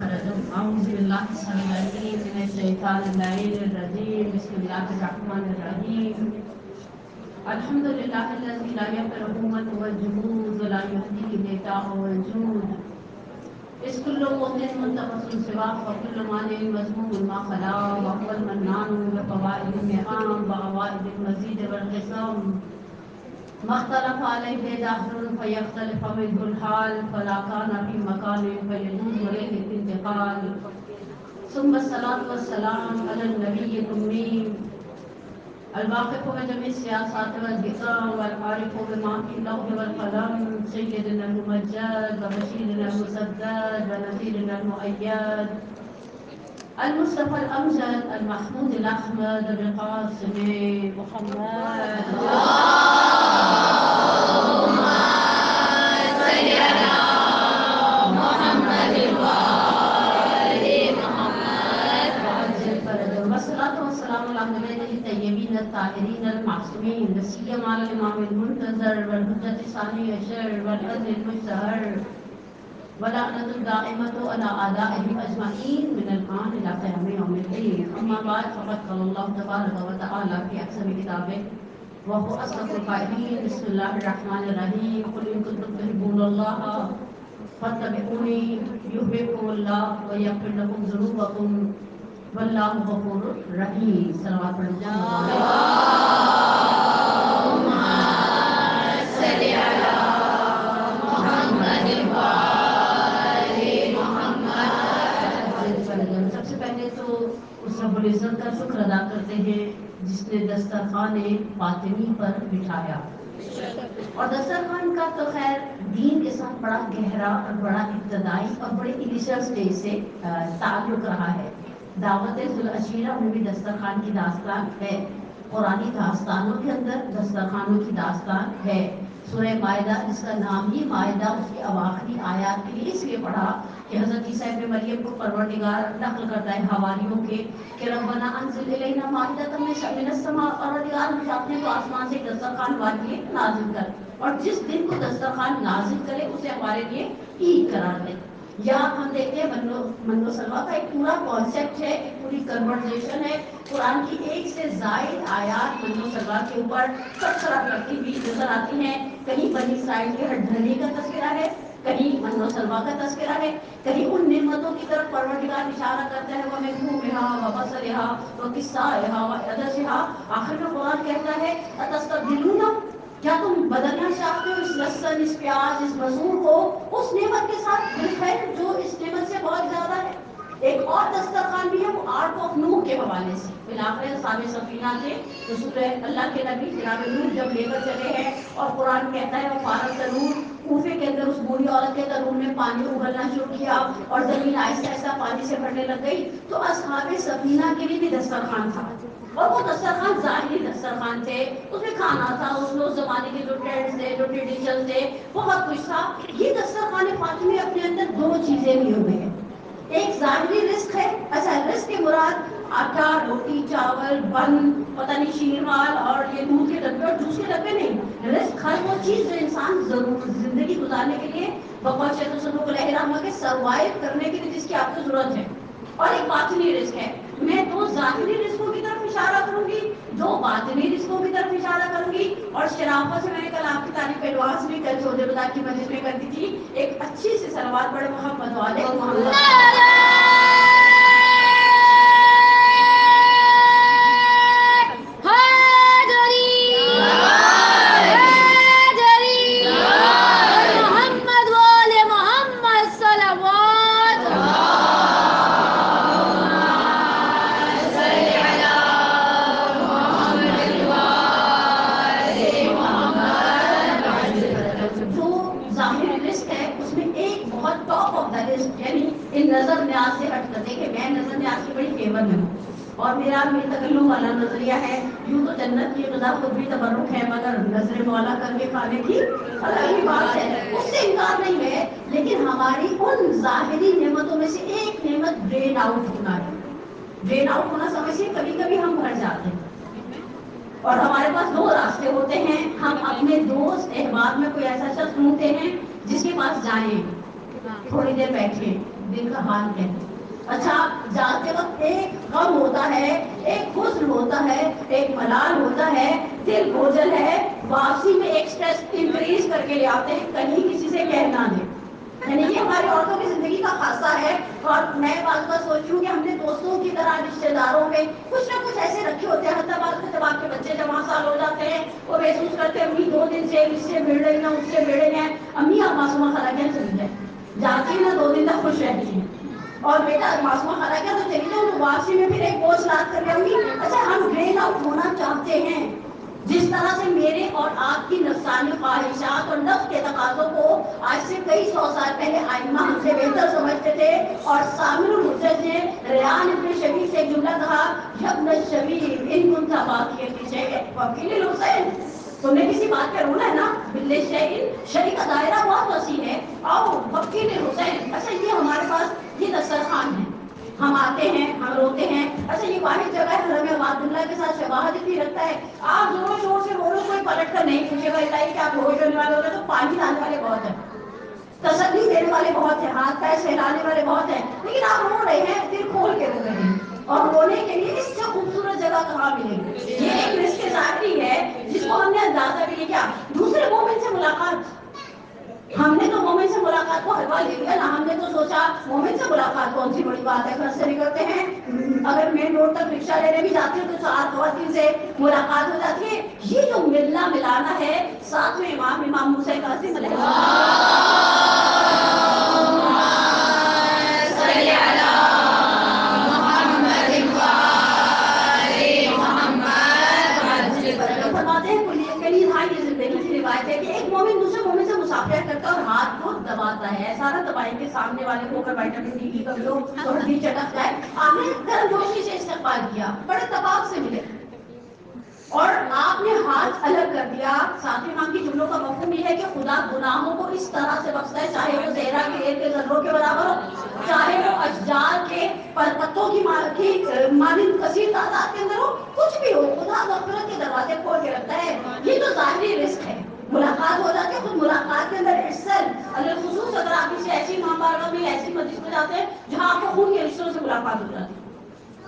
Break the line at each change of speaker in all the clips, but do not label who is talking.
أعوذ بالله السميع العليم من الشيطان اللعين الرجيم بسم الله الرحمن الرحيم الحمد لله الذي لا يقره من والجمود ولا يهديه الإعطاء والجود إذ كل مؤمن منتقص سواه وكل مانع مذموم ما خلا وهو المنان بفوائد النعم وعوائد المزيد والقسم ما اختلف عليه دهر فيختلف منه الحال فلا كان في مكان فيجوز إليه الانتقال ثم الصلاة والسلام على النبي الأمي الواقف بجميع السياسات والذكر والعارف بما في اللوح والقلم سيدنا الممجد وبشيرنا المسدد ونذيرنا المؤيد المصطفى الأمجد المحمود الأحمد القاسم محمد اللهم صل على محمد وآل محمد وعجل فرجه والصلاة والسلام على أهله الطيبين الطاهرين المعصومين لا سيما على الإمام المنتظر والحجة الثاني عشر والعدل المشتهر ولعنة الدائمة على أعدائهم أجمعين من الآن إلى قيام يوم الدين أما بعد فقد قال الله تبارك وتعالى في أحسن كتابه وهو أصدق القائلين بسم الله الرحمن الرحيم قل إن كنتم تحبون الله فاتبعوني يحببكم الله ويغفر لكم ذنوبكم والله غفور رحيم صلوات الله اللهم صل على محمد سب سے پہلے تو اس رب العزت کا شکر ادا کرتے ہیں جس نے دسترخوان فاطمی پر بٹھایا اور دسترخوان کا تو خیر دین کے ساتھ بڑا گہرا اور بڑا ابتدائی اور بڑے انیشل سٹیج سے تعلق رہا ہے. دعوت ذوالعشیرہ میں بھی دسترخوان کی داستان ہے. قرآنی داستانوں کے اندر دسترخوانوں کی داستان ہے. سورہ مائدہ جس کا نام ہی مائدہ اس کی اواخری آیات کے لیے اس لیے پڑھا کہ حضرت عیسیٰ ابن مریم کو پروردگار نقل کرتا ہے حواریوں کے کہ ربنا انزل الینا مائدۃ من السماء، پروردگار مجھے اپنے تو آسمان سے دسترخوان واقعی نازل کر، اور جس دن کو دسترخوان نازل کرے اسے ہمارے لیے عید قرار دے. یہاں ہم دیکھتے ہیں منو سلوا کا ایک پورا کانسیپٹ ہے، ایک پوری کنورسیشن ہے. قرآن کی ایک سے زائد آیات منو سلوا کے اوپر تبصرہ کرتی ہوئی نظر آتی ہیں. کہیں بنی اسرائیل کے ہٹھنے کا تذکرہ ہے، کہیں منو سلوا کا تذکرہ ہے، کہیں ان نعمتوں کی طرف پروردگار اشارہ کرتا ہے وَمِنْهُمِهَا وَبَصَرِهَا وَقِصَّائِهَا وَعَدَسِهَا. آخر میں قرآن کہتا ہے أَتَسْتَبْدِلُونَ، کیا تم بدلنا چاہتے ہو اس لہسن، اس پیاز، اس مسور کو اس نعمت کے ساتھ بالخیر جو اس نعمت سے بہت زیادہ ہے. ایک اور دسترخوان بھی ہے، وہ آرٹ آف نوح کے حوالے سے. بالآخر صاحب سفینہ تھے رسول اللہ کے نبی جناب نوح جب لے کر چلے ہیں اور قرآن کہتا ہے وہ فارغ تنور کوفے کے اندر اس بوڑھی عورت کے تنور میں پانی ابلنا شروع کیا اور زمین آہستہ آہستہ پانی سے بھرنے لگ گئی. تو اصحاب سفینہ کے لیے بھی دسترخوان تھا، اور وہ دسترخوان ظاہری دسترخوان تھے، اس میں کھانا تھا، اس میں اس زمانے کے جو ٹرینڈز تھے، جو ٹریڈیشن تھے، بہت کچھ تھا. یہ دسترخوان فاطمی اپنے اندر دو چیزیں بھی ہوئے ہیں. ایک ظاہری رزق ہے، اچھا رزق کے مراد آٹا، روٹی، چاول، بن، پتہ نہیں شیرمال اور یہ دودھ کے ڈبے اور جوس کے ڈبے نہیں. رزق ہر وہ چیز جو انسان ضرور زندگی گزارنے کے لیے بقول شیخ الصدوق علیہ رحمہ کے سروائیو کرنے کے لیے جس کی آپ کو ضرورت ہے. اور ایک باطنی رزق ہے. میں دو ظاہری رزقوں کی طرف اشارہ کروں گی، دو باطنی رزقوں کی طرف اشارہ کروں گی. اور شرافت سے میں نے کل آپ کی تعریف ایڈوانس بھی کل چھوٹے بتا کی مجلس میں کر دی تھی. ایک اچھی سی صلوات بڑے محمد والے محمد نظر نیاز سے ہٹ کر دیکھیں. میں نظر نیاز کی بڑی فیور میں ہوں اور میرا تکلم والا نظریہ ہے. یوں تو جنت کی غذا خود بھی تبرک ہے، مگر نظر مولا کر کے کھانے کی الگ ہی بات ہے، اس سے انکار نہیں ہے. لیکن ہماری ان ظاہری نعمتوں میں سے ایک نعمت ڈرین آؤٹ ہونا ہے. ڈرین آؤٹ ہونا سمجھیے کبھی کبھی ہم بھر جاتے ہیں اور ہمارے پاس دو راستے ہوتے ہیں. ہم اپنے دوست احباب میں کوئی ایسا شخص ڈھونڈتے ہیں جس کے پاس جائیں، تھوڑی دیر بیٹھیں، دل کا حال ہے. اچھا جاتے وقت ایک غم ہوتا ہے, ایک حزن ہوتا ہے, ایک ملال ہوتا ہے, دل بوجھل ہے, واپسی میں ایک سٹریس انکریز کر کے لے آتے ہیں, کہیں کسی سے کہہ نہ دیں. یعنی یہ ہماری عورتوں کی زندگی کا خاصہ ہے. اور میں بات بات سوچوں کہ ہم نے دوستوں کی طرح رشتے داروں میں کچھ نہ کچھ ایسے رکھے ہوتے ہیں. حتیٰ بات جب آپ کے بچے جب 5 سال ہو جاتے ہیں وہ محسوس کرتے ہیں امی 2 دن سے اس سے مل رہی ہیں, اس سے مل رہی ہیں, امی آپ معصومہ خالہ کیا چلی جائیں, جاتی ہیں نا 2 دن تک خوش رہتی ہیں. اور بیٹا معصومہ خالہ کیا تو چلی جاؤ, تو واپسی میں پھر ایک بوجھ لاد کر کے امی اچھا ہم ڈرین آؤٹ ہونا چاہتے ہیں. جس طرح سے میرے اور آپ کی نفسانی خواہشات اور نفس کے تقاضوں کو آج سے کئی 100 سال پہلے آئمہ ہم سے بہتر سمجھتے تھے. اور سامر الحجج نے ریان ابن شبیب سے ایک جملہ کہا, ابن شبیب ان کنت باقی شیء وکیل الحسین, تم نے کسی بات پہ رونا ہے نا, بل شیء شریع کا دائرہ بہت وسیع ہے, آؤ وکیل حسین. اچھا یہ ہمارے پاس یہ دسترخوان ہے, ہم آتے ہیں, ہم روتے ہیں. اچھا یہ واحد جگہ ہے حرم عباداللہ کے ساتھ شباہت اتنی رکھتا ہے, آپ زوروں شور سے بولو کوئی پلٹ کر نہیں پوچھے گا کہ آپ ہوش ہونے والے ہوتے, تو پانی لانے والے بہت ہیں, تسلی دینے والے بہت ہیں, ہاتھ پیر سہلانے والے بہت ہیں, لیکن آپ رو رہے ہیں, دل کھول کے رو رہے ہیں. اور رونے کے لیے اس سے خوبصورت جگہ کہاں ملے گی. یہ ایک رزق ظاہری ہے جس کو ہم نے اندازہ بھی نہیں کیا. دوسرے مومن سے ملاقات, ہم نے تو مومن سے ملاقات کو ہلوا لے لیا نا, ہم نے تو سوچا مومن سے ملاقات کون سی بڑی بات ہے, گھر سے نکلتے ہیں, اگر مین روڈ تک رکشہ لینے بھی جاتے ہیں تو 4 خواتین سے ملاقات ہو جاتی ہے. یہ جو ملنا ملانا ہے, ساتھ میں امام موسیٰ کاظم علیہ ایک مومن دوسرے مومن سے مسافرت کرتا ہے اور ہاتھ کو دباتا ہے, ایسا نہ دبائیں کہ سامنے والے کو اگر وائٹامن ڈی کی کمی ہو تو ہڈی چٹک جائے. آپ نے گرم جوشی سے استقبال کیا, بڑے تباہ سے ملے, اور آپ نے ہاتھ الگ کر دیا. ساتھ امام کی جملوں کا مفہوم یہ ہے کہ خدا گناہوں کو اس طرح سے بخشتا ہے, چاہے وہ زہرا کے ریت کے ذروں کے برابر ہو, چاہے وہ اشجار کے پتوں کی مانند کثیر تعداد کے اندر ہو, کچھ بھی ہو, خدا مغفرت کے دروازے کھول کے رکھتا ہے. یہ تو ظاہری رزق ہے. ملاقات ہو جاتی ہے, خود ملاقات کے اندر احسن خصوص اگر آپ کسی ایسی ماں بارگاہ میں ایسی مسجد میں جاتے ہیں جہاں آپ کو خون کے رشتوں سے ملاقات ہو جاتی ہے,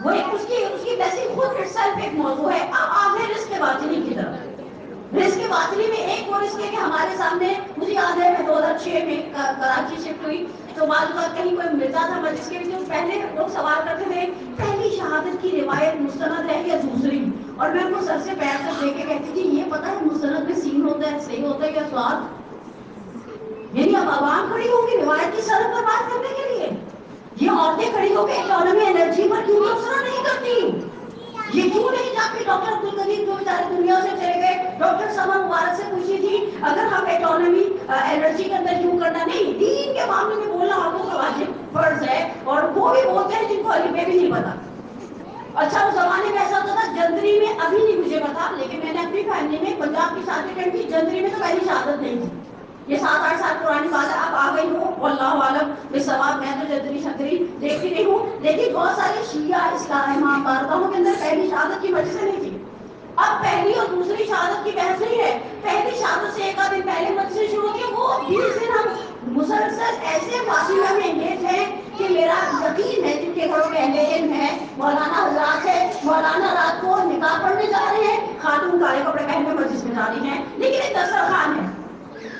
وہ اس کی بلیسنگ خود اٹسیلف ایک موضوع ہے. اب آپ ہیں رزق باطنی کی طرف. رزق باطنی میں ایک اور رزق ہے کہ ہمارے سامنے, مجھے یاد ہے میں 2006 میں کراچی شفٹ ہوئی, تو بعض اوقات کہیں کوئی ملتا تھا مجلس کے لیے, پہلے لوگ سوال کرتے تھے پہلی شہادت کی روایت مستند ہے یا دوسری, اور میں ان کو سر سے پیر تک دیکھ کے کہتی تھی یہ پتہ ہے مستند میں سین ہوتا ہے, صحیح ہوتا ہے یا سواد. یعنی اب عوام کھڑی ہوگی روایت کی سرحد پر بات کرنے کے لیے, یہ عورتیں کھڑی ہو کے اکانومی انرجی پر کیوں تبصرہ نہیں کرتی, یہ کیوں نہیں جاتی. ڈاکٹر عبدالقدیر جو بیچارے دنیا سے چلے گئے, ڈاکٹر سما مبارک سے پوچھی تھی اگر ہم اکانومی انرجی کے اندر کیوں کرنا, نہیں دین کے معاملے میں بولنا عورتوں کا واجب فرض ہے, اور وہ بھی بولتے ہیں جن کو الفبے بھی نہیں پتا. اچھا اس زمانے میں ایسا ہوتا تھا جندری میں, ابھی نہیں مجھے پتا, لیکن میں نے اپنی فیملی میں پنجاب کی شادی اٹینڈ کی, جندری میں تو پہلی شہادت نہیں تھی. یہ 7-8 سال پرانی بات ہے, اب آ گئی ہوں واللہ عالم بالصواب, میں تو جندری شندری دیکھتی نہیں ہوں, لیکن بہت سارے شیعہ اسلام امام بارگاہوں کے اندر پہلی شہادت کی وجہ سے نہیں تھی. اب پہلی اور دوسری شہادت کی بحث نہیں ہے, پہلی شہادت سے ایک آدھ دن پہلے مجلس شروع ہوتی ہے, وہ 20 دن ہم مسلسل ایسے فاصلہ میں انگیج ہیں کہ میرا یقین ہے جن کے گھروں میں اہل علم ہے, مولانا حضرات ہے, مولانا رات کو نکاح پڑھنے جا رہے ہیں, خاتون کالے کپڑے پہن کے مسجد میں جا رہی ہیں, لیکن ایک دسترخوان ہے.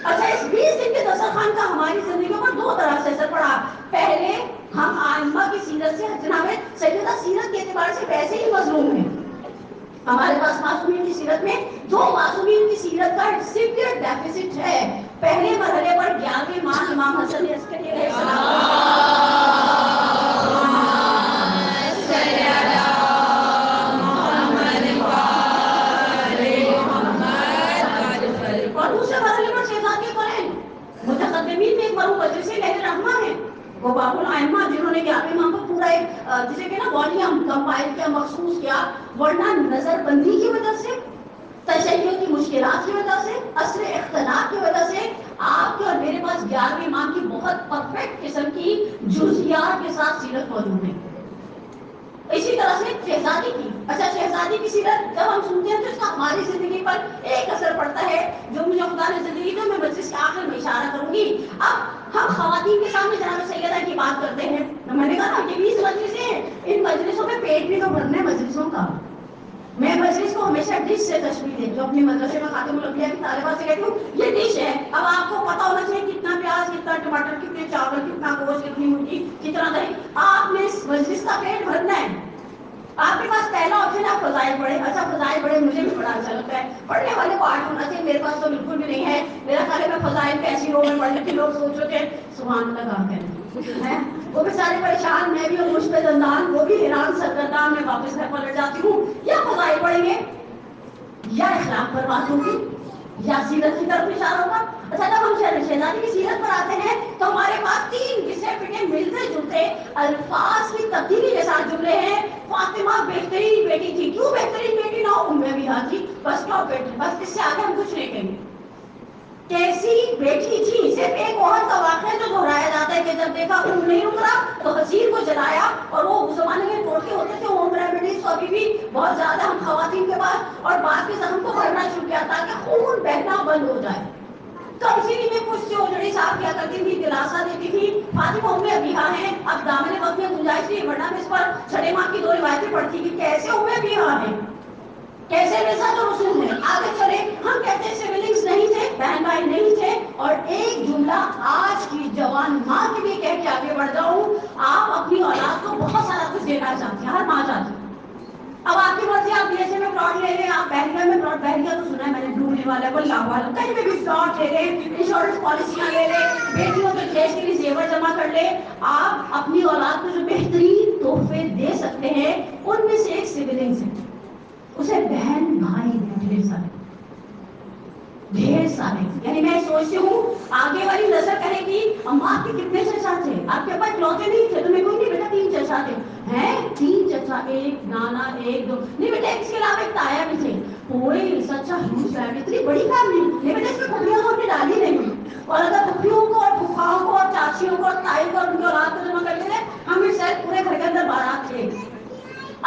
اچھا اس 20 دن کے دسترخوان کا ہماری زندگیوں پر 2 طرح سے اثر پڑا. پہلے ہم آئمہ کی سیرت سے, جناب سیدہ سیرت کے اعتبار سے ویسے ہی مظلوم ہیں. ہمارے پاس معصومین کی سیرت میں 2 معصومین کی سیرت کا سیویئر ڈیفیسٹ ہے. پہلے مرحلے پر 11ویں امام امام حسن عسکری علیہ السلام, اور دوسرے مرحلے پر شہزادی قرین. متقدمین میں ایک بڑو مجلس لہر رحمہ ہے, وہ باب الائمہ جنہوں نے 11ویں امام کو پورا ایک جسے کہ نا والیوم کمپائل کیا, مخصوص کیا, ورنہ نظر بندی کی وجہ سے, تشیع کی مشکلات کی وجہ سے, عصر اختلاف کی وجہ سے آپ کے اور میرے پاس 11ویں امام کی بہت پرفیکٹ قسم کی جزئیات کے ساتھ سیرت موجود ہے. اسی طرح سے شہزادی کی, اچھا شہزادی کی سیرت جب ہم سنتے ہیں تو اس کا ہماری زندگی پر ایک اثر پڑتا ہے جو مجھے خدا نے زندگی دے, میں مجلس کے آخر میں اشارہ کروں گی. اب ہم خواتین کے سامنے جناب سیدہ کی بات کرتے ہیں، میں نے کہا نا کہ 20 مجلسیں ہیں، ان مجلسوں میں پیٹ بھی تو بھرنا ہے مجلسوں کا. میں مجلس کو ہمیشہ ڈش سے تشبیہ دیتی ہوں، اپنے مدرسے میں خاتم الانبیاء کی طالبات سے کہتی ہوں یہ ڈش ہے، اب آپ کو پتا ہونا چاہیے کتنا پیاز، کتنا ٹماٹر، کتنے چاول، کتنا گوشت، کتنی مرغی، کتنا دہی. آپ نے اس مجلس کا پیٹ بھرنا ہے. آپ کے پاس پہلا آپشن ہے فضائل پڑھے. اچھا فضائل پڑھے مجھے بھی بڑا اچھا لگتا ہے، پڑھنے والے کو آرٹ ہونا چاہیے، میرے پاس تو بالکل بھی نہیں ہے. میرا خیال ہے میں فضائل پہ ایسی رو میں پڑھ لیتی، لوگ سوچ رہے تھے سبحان اللہ کہاں کہتے ہیں، وہ بھی سارے پریشان، میں بھی مجھ پہ دندان، وہ بھی حیران سرگردان. میں واپس گھر پر لٹ جاتی ہوں، یا فضائل پڑھیں گے یا اخلاق پر بات ہوگی یا سیرت کی طرف اشارہ ہوگا. اچھا جب ہم شہزادی کی سیرت پر آتے ہیں تو ہمارے پاس 3 گھسے پٹے ملتے جلتے الفاظ کی تبدیلی کے ساتھ جملے ہیں. فاطمہ بہترین بیٹی تھی. کیوں بہترین بیٹی نہ ہو؟ میں بھی تھی، بس ٹاپ بیٹی، بس اس سے آگے ہم کچھ نہیں کہیں گے. کیسی بیٹی تھی؟ صرف ایک عورت کا واقعہ جو دہرایا جاتا ہے کہ جب دیکھا خون نہیں اترا تو حسین کو جلایا. اور وہ اس زمانے میں ٹوٹکے ہوتے تھے، ہوم ریمیڈیز تو ابھی بھی بہت زیادہ ہم خواتین کے پاس، اور بعد کے زخم کو بھرنا شروع کیا تاکہ خون بہنا بند ہو جائے. تو اسی لیے کچھ جو جڑی صاحب کیا کرتی تھی، دلاسا دیتی تھی. فاطمہ ام ابیہا ہیں، اب دامن وقت میں گنجائش نہیں، ورنہ میں اس پر چھٹے ماہ کی 2 روایتیں پڑھتی کہ کیسے ام ابیہا ہیں، کیسے رضا تو رسول ہے. آگے چلے، ہم کہتے ہیں سبلنگز نہیں تھے، بہن بھائی نہیں تھے. اور ایک جملہ آج کی جوان ماں کے لیے کہہ کے آگے بڑھ جاؤں، آپ اپنی اولاد کو بہت سارا کچھ دینا چاہتے ہیں، ہر ماں چاہتی ہے. اب آپ کی مرضی، آپ BSc میں پلاٹ لے لیں، آپ بہنگا میں پلاٹ، بہنگا تو سنا ہے میں نے ڈھونڈنے والا ہے واللہ عالم، کہیں پہ بھی پلاٹ لے لیں، انشورنس پالیسیاں لے لیں، بیٹیوں کے دیش کے لیے زیور جمع کر لیں. آپ اپنی اولاد کو جو بہترین تحفے دے سکتے ہیں ان میں سے ایک سبلنگز ہے. اسے بہن بھائی ڈھیر سارے، ڈھیر سارے. یعنی میں سوچتی ہوں آگے والی نظر کرے گی اما آپ کے کتنے چچا تھے، آپ کے پاس لوتے نہیں تھے تو میں کوئی نہیں بیٹا 3 چچا تھے ہیں، 3 چچا، 1 نانا، 1 2 نہیں بیٹا، اس کے علاوہ ایک تایا بھی تھے. کوئی سچا ہیوج فیملی، اتنی بڑی فیملی نہیں بیٹا، اس میں پھوپھیاں تو اپنی ڈالی نہیں ہوئی. اور اگر پھوپھیوں کو اور پھوپھاؤں کو اور چاچیوں کو اور تائی کو اور ان کی اولاد کو جمع کرتے تھے ہم اس شاید پورے گھر کے اندر 12 تھے.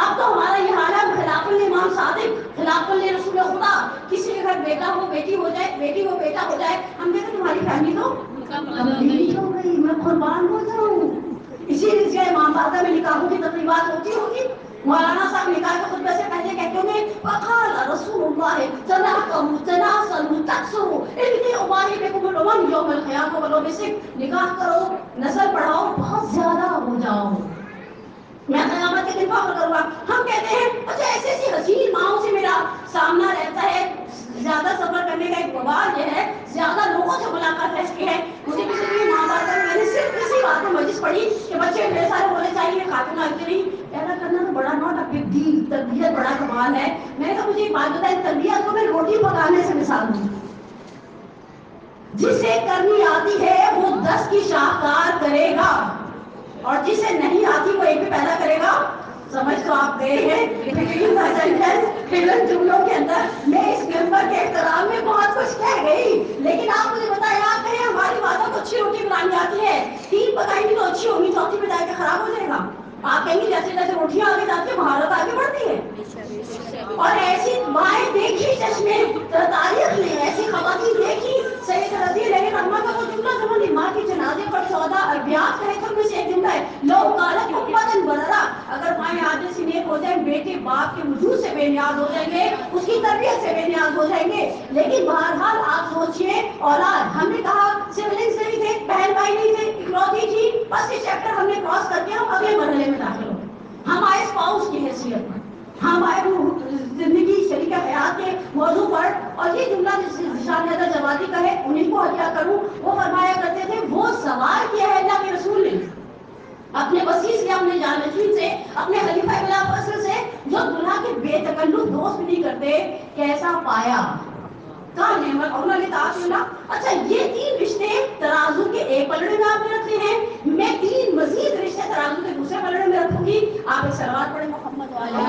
اب تو ہمارا یہ حال ہے، خلاف الامام صادق، خلاف الرسول خدا، کسی کے گھر بیٹا ہو بیٹی ہو جائے، بیٹی ہو بیٹا ہو جائے، ہم کہتے تمہاری فیملی تو کمپلیٹ ہو گئی، میں قربان ہو جاؤں. اسی لیے امام باردہ میں نکاحوں کی تقریبات ہوتی ہوگی. مولانا صاحب نکاح کے خطبے سے پہلے کہتے ہوں گے وقال رسول اللہ تناکحوا تناسلوا تکثروا انی اباہی بکم الامم یوم القیامہ ولو بسک. نکاح کرو، نسل بڑھاؤ، بہت زیادہ ہو جاؤ، میں قیامت کے دن فخر کروں گا. ہم کہتے ہیں اچھا ایسی ایسی حسین ماؤں سے میرا سامنا رہتا ہے. زیادہ سفر کرنے کا ایک وبال یہ ہے، زیادہ لوگوں سے ملاقات رہتی ہے. مجھے کسی نے ماں باپ میں نے صرف اسی بات میں مجلس پڑھی کہ بچے ڈھیر سارے ہونے چاہیے، خاتون آتی نہیں، پیدا کرنا تو بڑا ناٹ اے بگ ڈیل، تربیت بڑا کمال ہے. میں نے کہا مجھے ایک بات بتائیں، تربیت کو میں روٹی پکانے سے مثال دوں. جسے کرنی آتی ہے وہ 10 کی شاہکار کرے گا، اور جسے نہیں آتی وہ ایک بھی پیدا کرے گا. سمجھ تو آپ گئے ہیں جملوں کے اندر. میں اس ممبر کے احترام میں بہت کچھ کہہ گئی، لیکن آپ مجھے بتائیں، آپ کہیں ہماری ماتا کو اچھی روٹی بنانی آتی ہے، 3 پکائیں گی تو اچھی ہوگی، 4تھی پہ جا کے خراب ہو جائے گا. آپ کہیں گے جیسے جیسے روٹیاں آگے جاتی ہیں مہارت آگے بڑھتی ہے. اور ایسی مائیں دیکھی چشمے تاریخ نے، ایسی خواتین دیکھی. سید رضی لیکن اما کا وہ جملہ زمانی ماں کی جنازے پر 14 اربیات کہے تو میں سے ایک جملہ ہے لو قالت امتن بررا. اگر مائیں آج سے نیک ہو جائیں، بیٹے باپ کے وجود سے بے نیاز ہو جائیں گے، اس کی تربیت سے بے نیاز ہو جائیں گے. لیکن بہرحال آپ سوچئے اولاد، ہم نے کہا سبلنگز نہیں تھے، بہن بھائی نہیں تھے، اکلوتی تھی، بس یہ چیپٹر ہم نے کراس کر کے ہم اگلے مرحلے میں داخل ہو گئے. ہم آئے اسپاؤس کی حیثیت پر، ہم آئے زندگی شریک حیات کے موضوع پر. اور یہ جملہ شان حیدر جوادی کا ہے، انہیں کو حیا کروں. وہ فرمایا کرتے تھے وہ سوال کیا ہے اللہ کے رسول نے اپنے وسیع سے، اپنے جانشین سے، اپنے خلیفہ خلاف اصل سے، جو دلہا کے بے تکلف دوست نہیں کرتے، کیسا پایا کہاں نعمت اور اچھا یہ 3 رشتے ترازو کے ایک پلڑے میں آپ نے رکھتے ہیں، میں 3 مزید رشتے ترازو کے دوسرے پلڑے میں رکھوں گی. آپ ایک صلوات پڑھیں محمد والے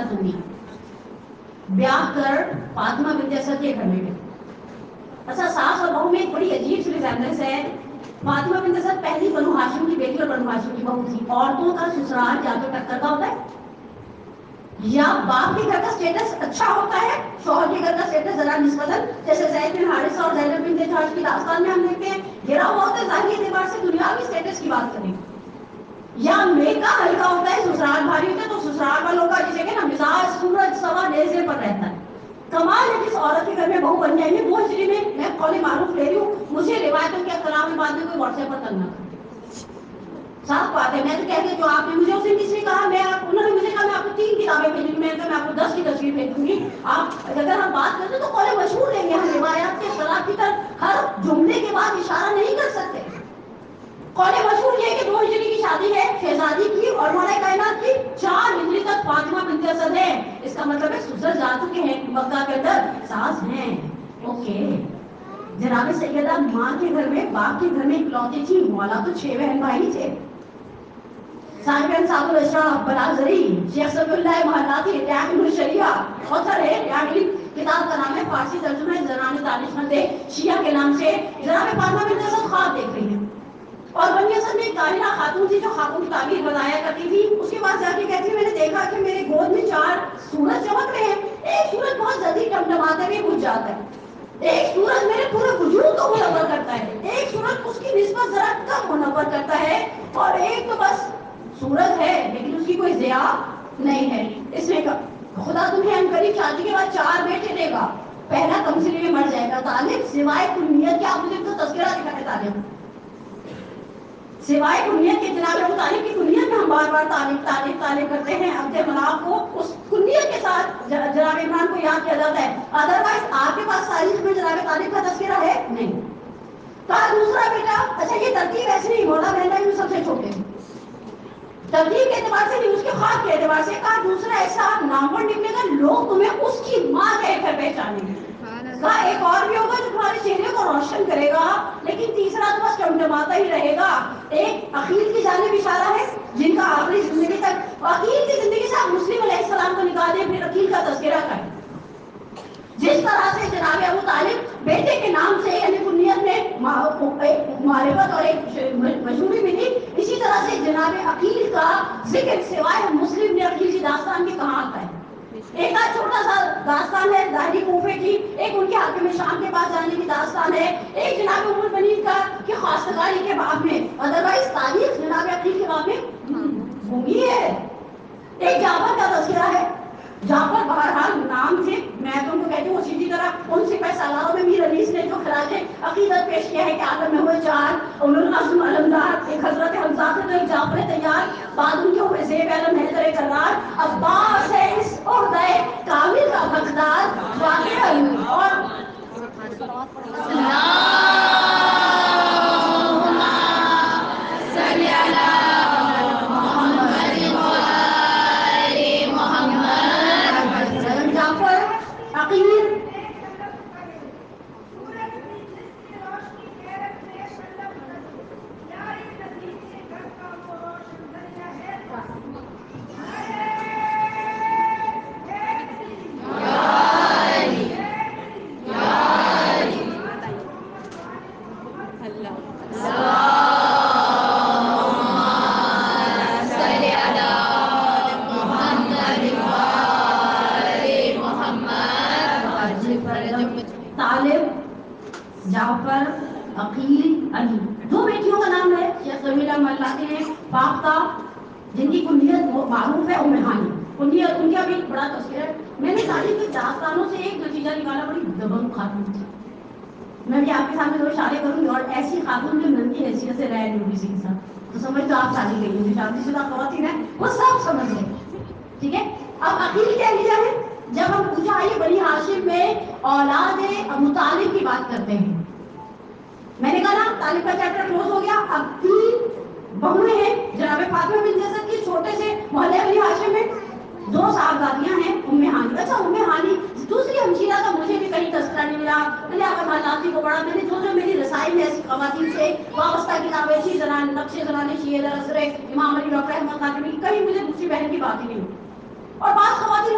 عورت ہوئی، بیاہ کر فاطمہ بنت اسد کے گھر میں گئی. اچھا ساس اور بہو میں ایک بڑی عجیب سی ریزمبلنس ہے. فاطمہ بنت اسد پہلی بنو ہاشم کی بیٹی اور بنو ہاشم کی بہو تھی. عورتوں کا سسرال یا تو ٹکر کا ہوتا ہے یا باپ کے گھر کا اسٹیٹس اچھا ہوتا ہے، شوہر کے گھر کا اسٹیٹس ذرا نسبتاً، جیسے زید بن حارثہ اور زینب بنت جحش کی داستان میں ہم دیکھتے ہیں گرا ہوا ہوتا ہے ظاہری اعتبار سے دنیاوی اسٹیٹس کی بات کریں، یا میکا ہلکا ہوتا ہے سسرال بھاری ہوتا ہے تو سسرال والوں کا جسے کہ نا مزاج سورج سوا نیزے پر رہتا ہے. کمال ہے جس عورت کے گھر میں بہو بن جائیں گے. وہ ہجری میں قول معروف لے رہی ہوں، مجھے روایتوں کے اختلاف میں بعد میں کوئی واٹس ایپ پر تنگ نہ کرے. صاف بات ہے. میں تو کہہ جو آپ نے مجھے اس دن کس نے کہا، انہوں نے مجھے کہا میں آپ کو 3 کتابیں بھیجوں گی، میں نے کہا میں آپ کو 10 کی تصویر بھیج دوں گی. آپ اگر ہم بات کرتے تو قول مشہور لیں گے، ہم روایات کے اختلاف کی طرف ہر جملے کے بعد اشارہ نہیں کر سکتے. قول مشہور یہ کہ 2 ہجری کی شادی ہے شہزادی کی اور مولا کائنات کی، 4 ہجری تک فاطمہ بنت اسد ہے. اس کا مطلب ہے سسر جا چکے ہیں مکہ کے اندر، ساس ہیں. اوکے. جناب سیدہ ماں کے گھر میں باپ کے گھر میں اکلوتی تھی، مولا تو 6 بہن بھائی تھے. صاحب انصاف الاشراف بلازری، شیخ صفی اللہ محلاتی، ریاض الشریعہ author ہے. ریاض کتاب کا نام ہے، فارسی ترجمہ ہے زنان دانشمند شیعہ کے نام سے. جناب فاطمہ بنت اسد خواب دیکھ رہی ہیں اور بنی اسد میں ایک طاہرہ خاتون تھی جو خاتون کی تعبیر بتایا کرتی تھی. اس کے بعد جا کے کہتی ہے میں نے دیکھا کہ میرے گود میں 4 سورج چمک رہے ہیں. ایک سورج بہت جلدی ٹمٹماتے ہوئے بجھ جاتا ہے، ایک سورج میرے پورے وجود کو منور کرتا ہے، ایک سورج اس کی نسبت ذرا کم منور کرتا ہے، اور ایک تو بس سورج ہے لیکن اس کی کوئی ضیا نہیں ہے. اس نے کہا خدا تمہیں عنقریب شادی کے بعد 4 بیٹے دے گا. پہلا تمثیلی میں مر جائے گا. طالب سوائے کنیت کے، آپ مجھے تو تذکرہ دکھا ہے طالب، سوائے کنیت کے جناب ابو طالب کی کنیت میں ہم بار بار طالب کرتے ہیں. عبد مناف کو اس کنیت کے ساتھ جناب عمران کو یاد کیا جاتا ہے. ادروائز آپ کے پاس تاریخ میں جناب طالب کا تذکرہ ہے نہیں. کہا دوسرا بیٹا، اچھا یہ ترتیب ایسی نہیں، مولا بہن میں سب سے چھوٹے ہیں ترتیب کے اعتبار سے نہیں، اس کے خواب کے اعتبار سے. کہا دوسرا ایسا نامور نکلے گا لوگ تمہیں اس کی ماں کہہ کر پہچانیں گے. کہا ایک اور بھی ہوگا جو تمہارے چہرے کو روشن کرے گا، لیکن تیسرا تو بس ٹمٹماتا ہی رہے گا. ایک عقیل کی جانب اشارہ ہے جن کا آخری زندگی تک، عقیل کی زندگی سے آپ مسلم علیہ السلام کو نکال دیں پھر عقیل کا تذکرہ کریں. جس طرح سے جناب ابو طالب بیٹے کے نام سے یعنی کنیت میں معرفت اور ایک مشہوری ملی، اسی طرح سے جناب عقیل کا ذکر سوائے مسلم نے عقیل کی داستان کے کہاں آتا ہے. ایک آج چھوٹا سا داستان ہے ظاہری کوفے کی، ایک ان کے حاکم شام کے پاس جانے کی داستان ہے، ایک جناب ام البنین کا کہ خواستگاری کے باب میں. ادروائز تاریخ جناب عقیل کے باب میں گونگی ہے. ایک جعفر کا تذکرہ ہے. جعفر بہرحال نام تھے، میں تو ان کو کہتی ہوں اسی طرح ان سے سالاروں میں میر انیس نے جو خراج عقیدت پیش کیا ہے کہ عالم میں ہوئے 4 اولو العزم علمدار، ایک حضرت حمزہ تھے تو ایک جعفر تیار، بعد ان کے ہوئے زیب علم حیدر کرار. عباس ہے اس عہدہ کامل کا حقدار واقعاً. اور طالب، جعفر، عقیل، علی، 2 بیٹیوں کا نام ہے شیخ سمیرہ ملاتی نے فاختہ جن کی کنیت معروف ہے ام ہانی. کنیت ان کا بھی بڑا تذکرہ ہے. میں نے تاریخ کی داستانوں سے ایک نتیجہ نکالا، بڑی دبنگ خاتون تھی. میں بھی آپ کے سامنے 2 اشارے کروں گی، اور ایسی خاتون جو نن کی حیثیت سے رہ نہیں کسی کے ساتھ تو سمجھ تو آپ شادی گئی ہوگی، شادی شدہ خواتین ہیں وہ سب سمجھ گئے. ٹھیک ہے. اب عقیل کیا لیا ہے؟ جب ہم پوچھا یہ بنی ہاشم میں اولاد ابو طالب کی بات کرتے ہیں، میں نے کہا نا طالب کا چیپٹر کلوز ہو گیا. اب 3 بہویں ہیں جناب فاطمہ بنت اسد کی، چھوٹے سے محلے بنی ہاشم میں 2 صاحبزادیاں ہیں ام ہانی. اچھا ام ہانی دوسری ہمشیرہ کا مجھے بھی کہیں تذکرہ نہیں ملا. میں نے آپ محلاتی کو پڑھا، میں نے جو میری رسائل میں ایسی خواتین سے وابستہ کتابیں تھی، نقش زنان شیعہ در اثر امام علی ڈاکٹر احمد خاتمی، کہیں مجھے دوسری بہن کی بات ہی نہیں. اور بعض خواتین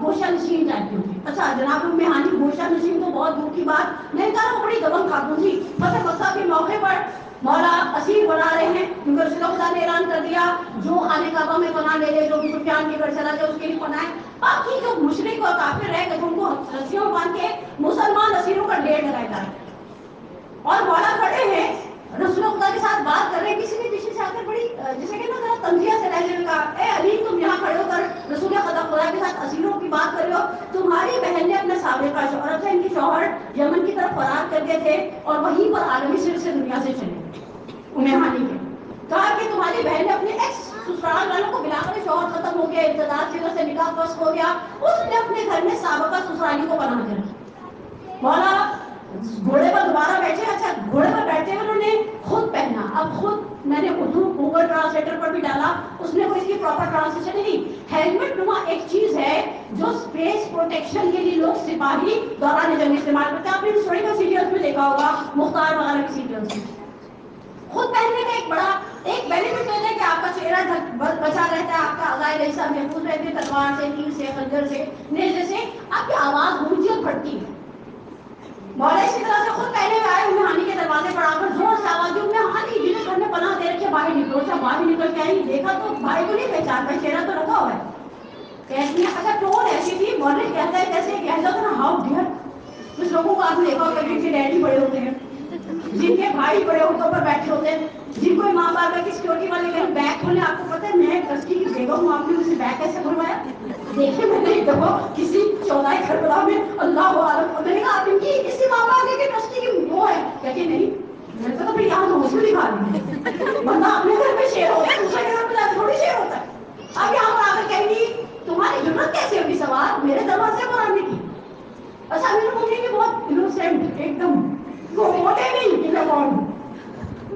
گوشہ نشین ٹائپ کی ہوتی. اچھا جناب ام ہانی گوشہ نشین تو بہت دور کی بات، میں نے کہا وہ بڑی دبنگ خاتون تھی. فتح مکہ کے موقع پر مولا اسیر بنا رہے ہیں کیونکہ رسول خدا نے اعلان کر دیا جو خانہ کعبہ میں پناہ لے لے، جو ابو سفیان کے گھر چلا جائے اس کے لیے پناہ ہے. باقی جو مشرک اور کافر رہ گئے ان کو رسیوں باندھ کے مسلمان اسیروں کا ڈھیر لگایا جا رہا ہے. اور مولا کھڑے ہیں رسول خدا کے ساتھ بات کر رہے ہیں. کسی نے پیچھے سے آ کر بڑی جیسے کہ نا تنزیہ سے لہجے میں کہا اے علی تم یہاں کھڑے ہو کر رسول خدا کے ساتھ اسیروں کی بات کر رہے ہو. تمہاری بہن نے اپنے سابقہ شوہر سے ان کی شوہر یمن کی طرف فرار کر گئے تھے اور وہیں پر عالمی سر سے دنیا سے چلے ام ہانی کے. کہا کہ تمہاری بہن نے اپنے ایکس سسرال والوں کو ملا کر شوہر ختم ہو گیا، ابتدار کی وجہ سے نکاح فسخ ہو گیا، اس نے اپنے گھر میں سابقہ سسرالی کو بنا کے رکھا. مولا گھوڑے پر دوبارہ بیٹھے. اچھا گھوڑے پر بیٹھے انہوں نے خود پہنا. اب خود میں نے اردو گوگل ٹرانسلیٹر پر بھی ڈالا، اس نے کوئی اس کی پراپر ٹرانسلیشن نہیں. ہیلمٹ نما ایک چیز ہے جو اسپیس پروٹیکشن کے لیے لوگ سپاہی دوران جنگ استعمال کرتے ہیں. آپ نے ہسٹوریکل سیریلز میں دیکھا ہوگا، مختار وغیرہ کی سیریلز میں. خود پہننے کا ایک بڑا ایک بینیفٹ ہوتا ہے کہ آپ کا چہرہ بچا رہتا ہے، آپ کا عقائد ایسا محفوظ رہتے ہیں، تلوار سے، تیر سے، خنجر سے، نیزے سے آپ کی آواز گونجتی اور پھٹتی ہے. مولا اسی طرح سے خود پہلے ہوئے آئے ام ہانی کے دروازے پر آ کر زور سے آواز دی ام ہانی جنہیں گھر میں پناہ دے رکھے باہر نکلو. اچھا باہر نکل کے آئی، دیکھا تو بھائی کو نہیں پہچان پائی، چہرہ تو رکھا ہوا ہے. کہتی ہے اچھا ٹون ایسی تھی مولا کہتا ہے جیسے کہہ جاتا نا ہاؤ ڈیئر. کچھ لوگوں کو آپ نے دیکھا ہوگا جن کے ڈیڈی بڑے ہوتے ہیں، جن کے بھائی بڑے عہدوں پر بیٹھے ہوتے ہیں، جن کو ماں باپ کی سیکورٹی والے کہیں بیگ کھولے. آپ کو پتا ہے میں ٹرسٹی کی بیگم ہوں، آپ نے مجھے بیگ کیسے کھلوایا؟ دیکھیں میں نے ایک دفعہ کسی چودھائی کربلا میں اللہ عالم میں نے کہا آپ ان کی کسی ماں باپ کے ٹرسٹی کی وہ ہے کہ نہیں. میں نے کہا پھر یہاں تو مجھ کو دکھا رہی ہے بندہ اپنے گھر میں شیر ہوتا ہے، دوسرے کے گھر میں جا کے تھوڑی شیر ہوتا ہے. اب یہاں پر آ کر کہیں گی تمہاری ضرورت کیسے ہوگی سوال میرے دروازے پر آنے کی. اچھا امیر المومنین بھی بہت انوسینٹ ایک دم وہ موٹے نہیں کہ میں کون ہوں.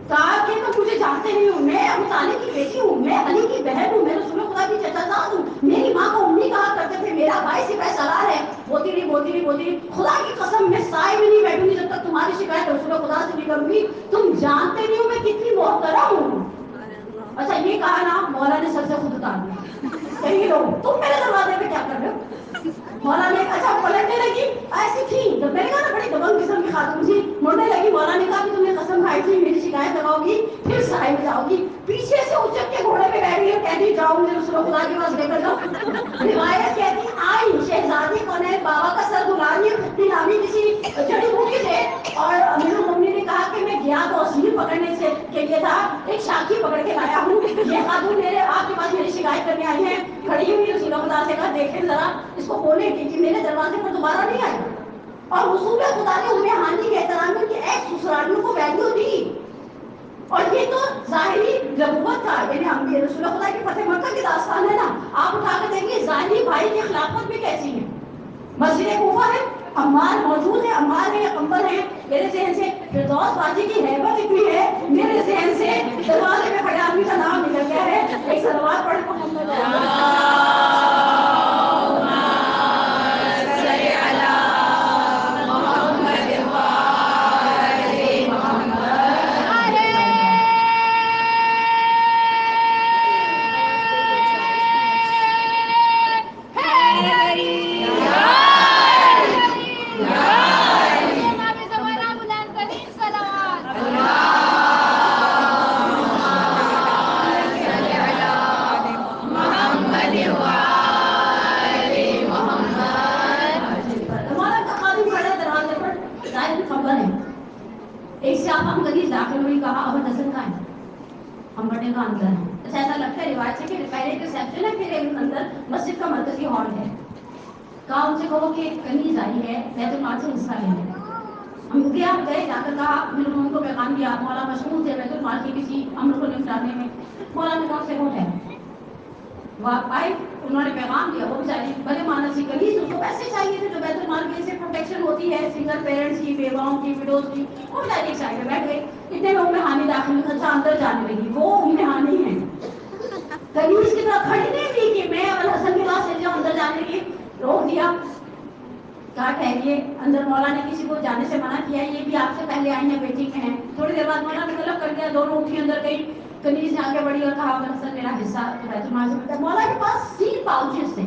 کہا کہ تم مجھے جانتے نہیں ہو، میں ابو طالب کی بیٹی ہوں، میں علی کی بہن ہوں، میں رسول خدا کی چچا زاد ہوں. میری ماں کو امی کہا کرتے تھے، میرا بھائی سپہ سالار ہے. بولتی رہی خدا کی قسم میں سائے میں نہیں بیٹھوں گی جب تک تمہاری شکایت رسول خدا سے نہیں کروں گی. تم جانتے نہیں ہو میں کتنی محترم ہوں. اچھا یہ کہا نا مولا نے سر سے خود اتار دیا. کہیں لوگ تم میرے دروازے پہ کیا کر رہے ہو؟ مولا نے اچھا پلٹنے لگی ایسی تھی جب میں نے کہا نا بڑی دبنگ قسم کی خاتون تھی. مڑنے لگی. مولا نے کہا کہ تم نے قسم کھائی تھی میری شکایت لگاؤ گی پھر سرائے میں جاؤ گی. پیچھے سے اچک کے گھوڑے پہ بیٹھ گئی اور کہتی جاؤ مجھے رسول خدا کے پاس لے کر جاؤ. روایت کہتی آئی شہزادی کون ہے بابا کا سر غلامی خطی نامی کسی جڑی بوٹی سے. اور امیر المومنین نے کہا کہ میں گیا تو اسیر پکڑنے سے کے لیے تھا، ایک شاخی پکڑ کے لایا ہوں. یہ خاتون میرے آپ کے پاس میری شکایت کرنے آئی ہیں. کھڑی ہوئی رسول خدا سے کہا دیکھیں ذرا اس کو بولیں کہ میرے دروازے پر دوبارہ نہیں آئے. اور رسول خدا نے ام ہانی کے احترام میں کہ ایک سسرالیوں کو ویلیو دی. اور یہ تو ظاہری نبوت تھا، یعنی ہم یہ رسول خدا کی فتح مکہ کی داستان ہے نا. آپ اٹھا کر دیکھیے ظاہری بھائی کی خلافت بھی کیسی ہے. مسجد کوفہ ہے، عمار موجود ہے، عمار ہے یا قنبل ہے. میرے ذہن سے فردوس باجی کی ہیبت اتنی ہے، میرے ذہن سے دروازے میں کھڑے آدمی کا نام نکل گیا ہے. ایک سلوات پڑھ ایک سے آپ ہم غریب داخل ہوئی. کہا ابو حسن کا ہے ہم بڑے کا اندر ہے. اچھا ایسا لگتا ہے روایت سے کہ پہلے ایک ریسیپشن ہے پھر اندر مسجد کا مرکزی ہال ہے. کہا ان سے کہو کہ کنیز آئی ہے بیت المال سے حصہ لینے. ہم گیا گئے جا کر کہا میرے ان کو پیغام دیا. مولا مشغول تھے بیت المال کی کسی امر کو نپٹانے میں. مولا نے کہا سے وہ ہے وہ آپ آئے انہوں نے پیغام دیا. وہ بیچاری بڑے مانا سی کنیز اس کو پیسے چاہیے تھے جو بیت المال کی سے پروٹیکشن ہوتی ہے سنگل پیرنٹس کی، بیواؤں کی، وڈوز کی. وہ بیچاری ایک سائڈ میں بیٹھ گئی. اتنے میں ام ہانی داخل اچھا اندر جانے لگی. وہ ام ہانی ہے کنیز کی طرح کھڑی نہیں تھی کہ میں ابو حسن کے پاس چلی جاؤں. اندر جانے کی روک دیا. کہا ٹھہریے اندر. مولا نے کسی کو جانے سے منع کیا. یہ بھی آپ سے پہلے آئی ہیں بیٹی کے ہیں. تھوڑی دیر بعد مولا نے طلب کر دیا. دونوں اٹھی اندر گئی. کنیز نے آگے بڑھی اور کہا ابو حسن میرا حصہ بیت المال سے. مولا کے پاس 3 پاؤچز تھے.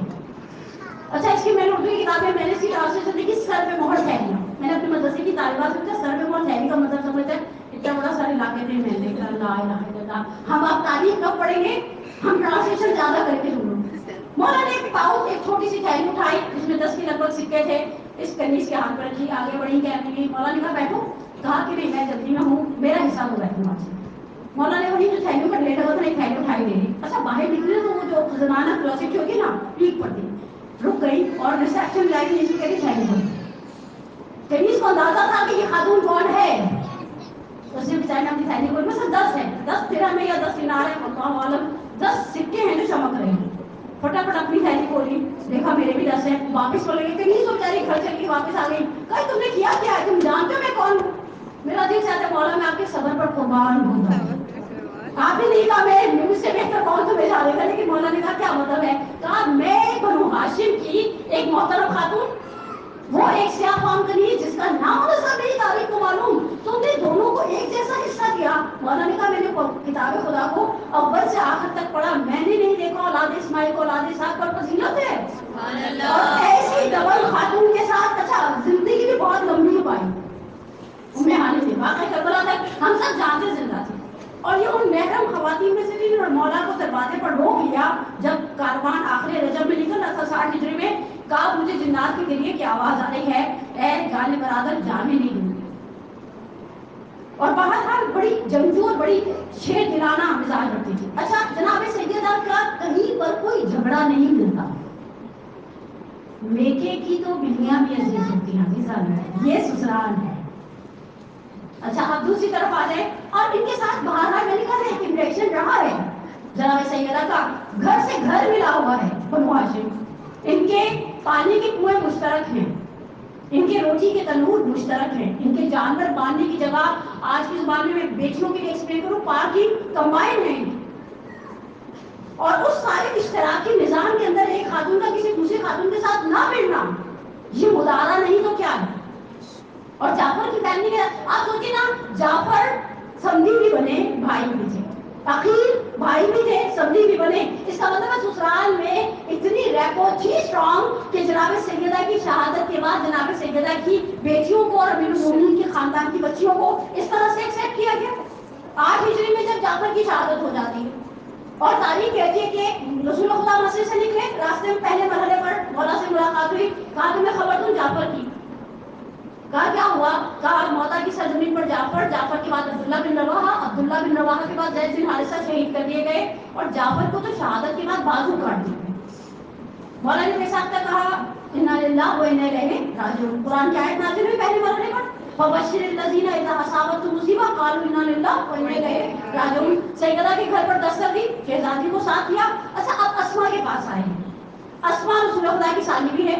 اچھا اس کی اردو کی کتابیں میں نے اس کی ٹرانسلیشن دیکھی سر پہ مہر تھیلیاں. میں نے اپنے مدرسے کی طالبات سے پوچھا سر پہ مہر تھیلی کا مطلب سمجھتے ہیں؟ اتنا بڑا سارے علاقے تھے. میں نے کہا لا الہ الا اللہ. ہم آپ تاریخ کب پڑھیں گے؟ ہم ٹرانسلیشن زیادہ کر کے ڈھونڈوں. مولا نے ایک پاؤچ ایک چھوٹی سی تھیلی اٹھائی جس میں 10 کے لگ بھگ سکے تھے. اس کنیز کے ہاتھ پر رکھی, آگے بڑھی کہنے لگی. مولا نے کہا بیٹھو. کہا کہ نہیں میں جلدی میں ہوں, میرا حصہ تو بیٹھوں آج. مولا نے وہی جو تھیلیوں کا ڈھیر لگا تھا ایک تھیلی اٹھائی دے دی. اچھا باہر نکلی تو وہ جو زنانہ کلوسٹ ہوگی نا پیک پڑتی, رک گئی اور ریسیپشن لائی تھی. اس کو کہتی تھیلی بھر. کنیز کو اندازہ تھا کہ یہ خاتون کون ہے. اس نے بچائی نے اپنی تھیلی کو, میں سے 10 ہے, 10 درہم ہے یا 10 دینار ہے اللہ عالم, 10 سکے ہیں جو چمک رہے ہیں. فٹافٹ اپنی تھیلی کھولی, دیکھا میرے بھی 10 ہے. واپس ہو لگے کنیز کو بیچاری گھر چل کے واپس آ گئی. کہا تم نے کیا کیا ہے, تم جانتے ہو میں کون ہوں؟ میرا دل چاہتا ہے مولا میں آپ کے صبر پر قربان ہوتا ہوں. آپ ہی نہیں کہا میں مجھ سے بہتر کون تمہیں جانے گا, لیکن مولا نے کہا کیا مطلب ہے؟ کہا میں بنو ہاشم کی ایک محترم خاتون, وہ ایک سیاہ فام کنیز جس کا نام نصب نہیں تاریخ کو معلوم, تم نے دونوں کو ایک جیسا حصہ دیا. مولا نے کہا میں نے کتاب خدا کو اول سے آخر تک پڑھا, میں نے نہیں دیکھا اولاد اسماعیل کو اولاد اسحاق پر فضیلت ہے. اور ایسی ڈبل خاتون کے ساتھ اچھا زندگی بھی بہت لمبی ہو پائی. ام ہانی تھی, واقعہ کربلا تک ہم سب جانتے زندہ تھے. اور یہ ان محرم خواتین میں سے تھی جنہوں نے مولا کو دروازے پر روک لیا جب کاروان آخری رجب میں نکل رہا تھا 60 ہجری میں. کہا مجھے جنات کے گریے کی آواز آ رہی ہے, اے جانے برادر جانے نہیں دوں گی. اور بہرحال بڑی جنگجو اور بڑی شیر دلانہ مزاج رکھتی تھی. اچھا جناب سیدہ کا کہیں پر کوئی جھگڑا نہیں ملتا. میکے کی تو بلیاں بھی عزیز ہوتی ہیں عزیزان, یہ سسرال ہے. اچھا اب دوسری طرف آ جائیں, اور ان کے ساتھ بہرحال میں نے کہا ایک انٹریکشن رہا ہے. جناب سیدہ کا گھر سے گھر ملا ہوا ہے بنو ہاشم. ان کے پانی کے کنویں مشترک ہیں, ان کے روٹی کے تنور مشترک ہیں, ان کے جانور باندھنے کی جگہ آج کی زبان میں بیٹیوں کے لیے ایکسپلین کروں پارکنگ کمبائن ہے. اور اس سارے اشتراکی نظام کے اندر ایک خاتون کا کسی دوسری خاتون کے ساتھ نہ ملنا, یہ مدارا نہیں تو کیا ہے. اور جعفر کی فیملی کے آپ سوچیں نا, جعفر سمدھی بھی بنے بھائی بھی تھے, عقیل بھائی بھی تھے سمدھی بھی بنے. اس کا مطلب ہے سسرال میں اتنی ریپو تھی اسٹرانگ کہ جناب سیدہ کی شہادت کے بعد جناب سیدہ کی بیٹیوں کو اور امیر المومنین کے خاندان کی بچیوں کو اس طرح سے ایکسیپٹ کیا گیا. 8 ہجری میں جب جعفر کی شہادت ہو جاتی ہے اور تاریخ کہتی ہے کہ رسول خدا مسجد سے نکلے, راستے میں پہلے مرحلے پر مولا سے ملاقات ہوئی. کہا تمہیں خبر دوں جعفر کی. کہا کیا ہوا؟ کہا موتا کی سرزمین پر جعفر, جعفر کے بعد عبداللہ بن رواحہ, عبداللہ بن رواحہ کے بعد زید بن حارثہ شہید کر دیے گئے, اور جعفر کو تو شہادت کے بعد بازو کاٹ دیے گئے. مولا نے میرے ساتھ کہا انا للہ و انا الیہ راجعون. قرآن کی آیت نازل ہوئی پہلے مرحلے پر, فبشر الذین اذا اصابتهم مصیبہ قالوا انا للہ و انا الیہ راجعون. سیدہ کے گھر پر دستک دی, شہزادی کو ساتھ لیا. اچھا اب اسما کے پاس آئے ہیں. اسما رسول خدا کی سالی بھی ہے,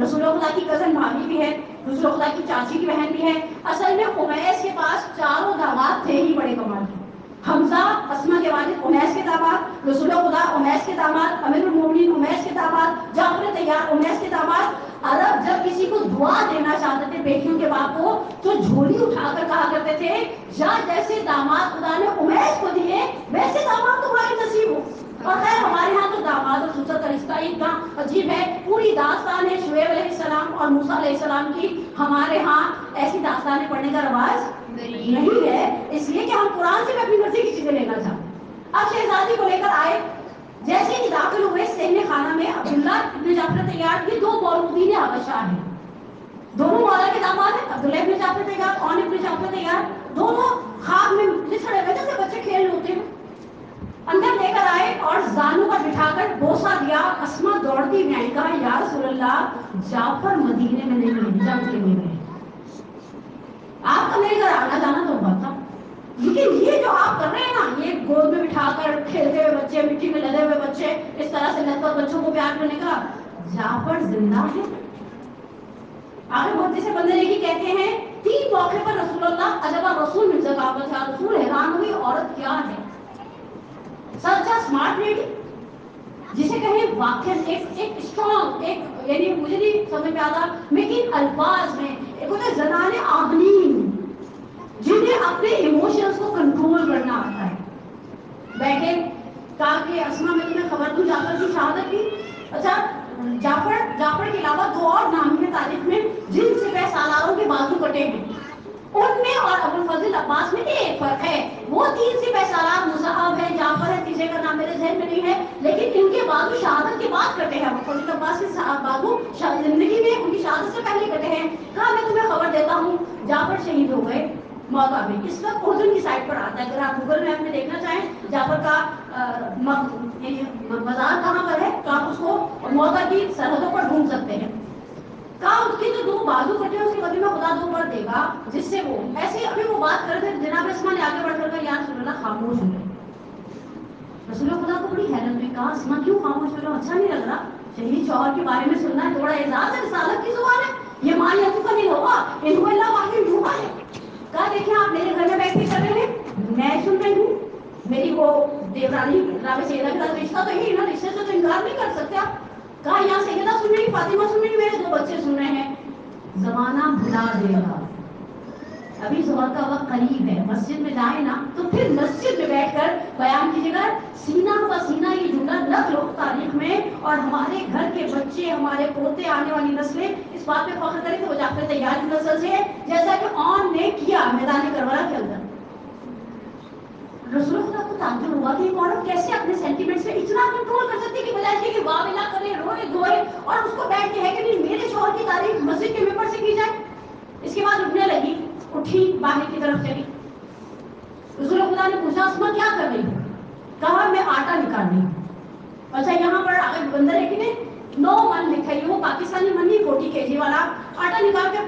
رسول خدا کی کزن بھابھی بھی ہے, رسول خدا کی چاچی کی بہن بھی ہے. اصل میں امیس کے پاس چاروں داماد تھے ہی بڑے کمال کے. حمزہ اسما کے والد امیس کے داماد, رسول خدا امیس کے داماد, امیر المومنین امیس کے داماد, جعفر طیار امیس کے داماد. عرب جب کسی کو دعا دینا چاہتے تھے بیٹیوں کے باپ کو تو جھولی اٹھا کر کہا کرتے تھے یا جیسے داماد خدا نے امیس کو دیے ویسے داماد تمہارے نصیب ہو. اور خیر ہمارے ہاں تو داماد اور سسر کا رشتہ اتنا عجیب ہے, پوری داستان ہے شعیب علیہ السلام اور موسیٰ علیہ السلام کی. ہمارے ہاں ایسی داستانیں پڑھنے کا رواج نہیں ہے, اس لیے کہ ہم قرآن سے بھی اپنی مرضی کی چیزیں لینا چاہتے ہیں. اب شہزادی کو لے کر آئے, جیسے ہی داخل ہوئے سہنے خانہ میں عبداللہ ابن جعفر طیار کے 2 مولودین حبشہ ہیں, دونوں مولا کے داماد ہیں. عبداللہ ابن جعفر طیار اور ابن جعفر طیار دونوں خواب میں لچڑے ہوئے جیسے بچے کھیل ہوتے ہیں. اندر لے کر آئے اور زانو پر بٹھا کر بوسا دیا. اسما دوڑتی ہوئی آئی, کہا یا رسول اللہ جعفر مدینے میں نہیں ہے, جنگ کے میں گئے, آپ کا میرے گھر آنا جانا تو بہت تھا, لیکن یہ جو آپ کر رہے ہیں نا, یہ گود میں بٹھا کر کھیلتے ہوئے بچے, مٹی میں لدے ہوئے بچے, اس طرح سے لگ کر بچوں کو پیار کرنے کا. جعفر زندہ ہے. آگے بہت سے بندے لے کہتے ہیں 3 موقع پر رسول اللہ عجبا رسول من ذکاوت ہے, رسول حیران ہوئی عورت کیا ہے. سچا اسمارٹ لیڈی جسے کہیں واقعی ایک اسٹرانگ, ایک یعنی مجھے نہیں سمجھ میں آتا لیکن الفاظ میں ایک ہوتا ہے زنان آہنین جنہیں اپنے ایموشنز کو کنٹرول کرنا آتا ہے. بیٹھے کہا کہ اسما میں تمہیں خبر دوں جعفر کی شہادت کی. اچھا جعفر کے علاوہ دو اور نامی ہیں تاریخ میں جن سپہ سالاروں کے بازو کٹے ہیں. ان میں اور ابو الفضل عباس میں ایک فرق ہے, وہ 3 سپہ سالار مصعب ہے, جعفر ہے, تیسرے کا نام میرے ذہن میں نہیں ہے, لیکن ان کے بازو شہادت کے بعد کٹے ہیں. ابو الفضل عباس کے بازو زندگی میں ان کی شہادت سے پہلے کٹے ہیں. کہا میں تمہیں خبر دیتا ہوں, جعفر شہید ہو گئے موت آ گئی. اس وقت اردن کی سائٹ پر آتا ہے, اگر آپ گوگل میپ میں دیکھنا چاہیں جعفر کا مزار کہاں پر ہے تو آپ اس کو موتا کی سرحدوں پر ڈھونڈ سکتے ہیں. کہا اس کے جو 2 بازو کٹے ہیں اس کے بدلے میں خدا 2 پر دے گا, جس سے وہ ایسے ابھی وہ بات کر رہے تھے, جناب اسما نے آگے بڑھ کر کہا یا رسول اللہ خاموش ہو گئے. رسول خدا کو بڑی حیرت میں کہا اسما کیوں خاموش ہو رہا, اچھا نہیں لگ رہا, شہید شوہر کے بارے میں سننا ہے, تھوڑا اعزاز ہے, رسالت کی زبان ہے, یہ مان یا تو نہیں ہوگا ان کو اللہ واقعی جھوٹا ہے. کہا دیکھیں آپ میرے گھر میں بیٹھ کے کر رہے ہیں, میں سن رہی ہوں, میری وہ دیورانی رابع سیدہ کے ساتھ رشتہ تو ہی نا, رشتے سے تو انکار نہیں کر سکتے آپ. کہا یہاں سیدہ سن رہی, فاطمہ سن رہی, میرے 2 بچے سن رہے ہیں. زمانہ بھلا دے گا, ابھی ظہر کا وقت قریب ہے, مسجد میں جائیں نا تو پھر مسجد میں بیٹھ کر بیان کیجیے گا سینہ بہ سینہ یہ جملہ نقل ہو تاریخ میں, اور ہمارے گھر کے بچے, ہمارے پوتے, آنے والی نسلیں اس بات پہ فخر کریں کہ وہ جعفر طیار کی نسل سے ہے, جیسا کہ اون نے کیا میدان کربلا کے اندر. رسول خدا کو تعجب ہوا کہ ایک عورت کیسے اپنے سینٹیمنٹس میں اتنا کنٹرول کر سکتی کہ بجائے کہ واہ ولا کرے, روئے دھوئے, اور اس کو بیٹھ کے ہے کہ نہیں میرے شوہر کی تعریف مسجد کے ممبر سے کی جائے. اس کے بعد اٹھنے لگی, اٹھی باہر کی طرف چلی. رسول خدا نے پوچھا اسما کیا کر رہی ہو؟ کہا میں آٹا نکال رہی ہوں. اچھا یہاں پر بندر ہے کہ نہیں 9 من لکھا ہے, وہ پاکستانی منی 40 kg والا آٹا نکال کے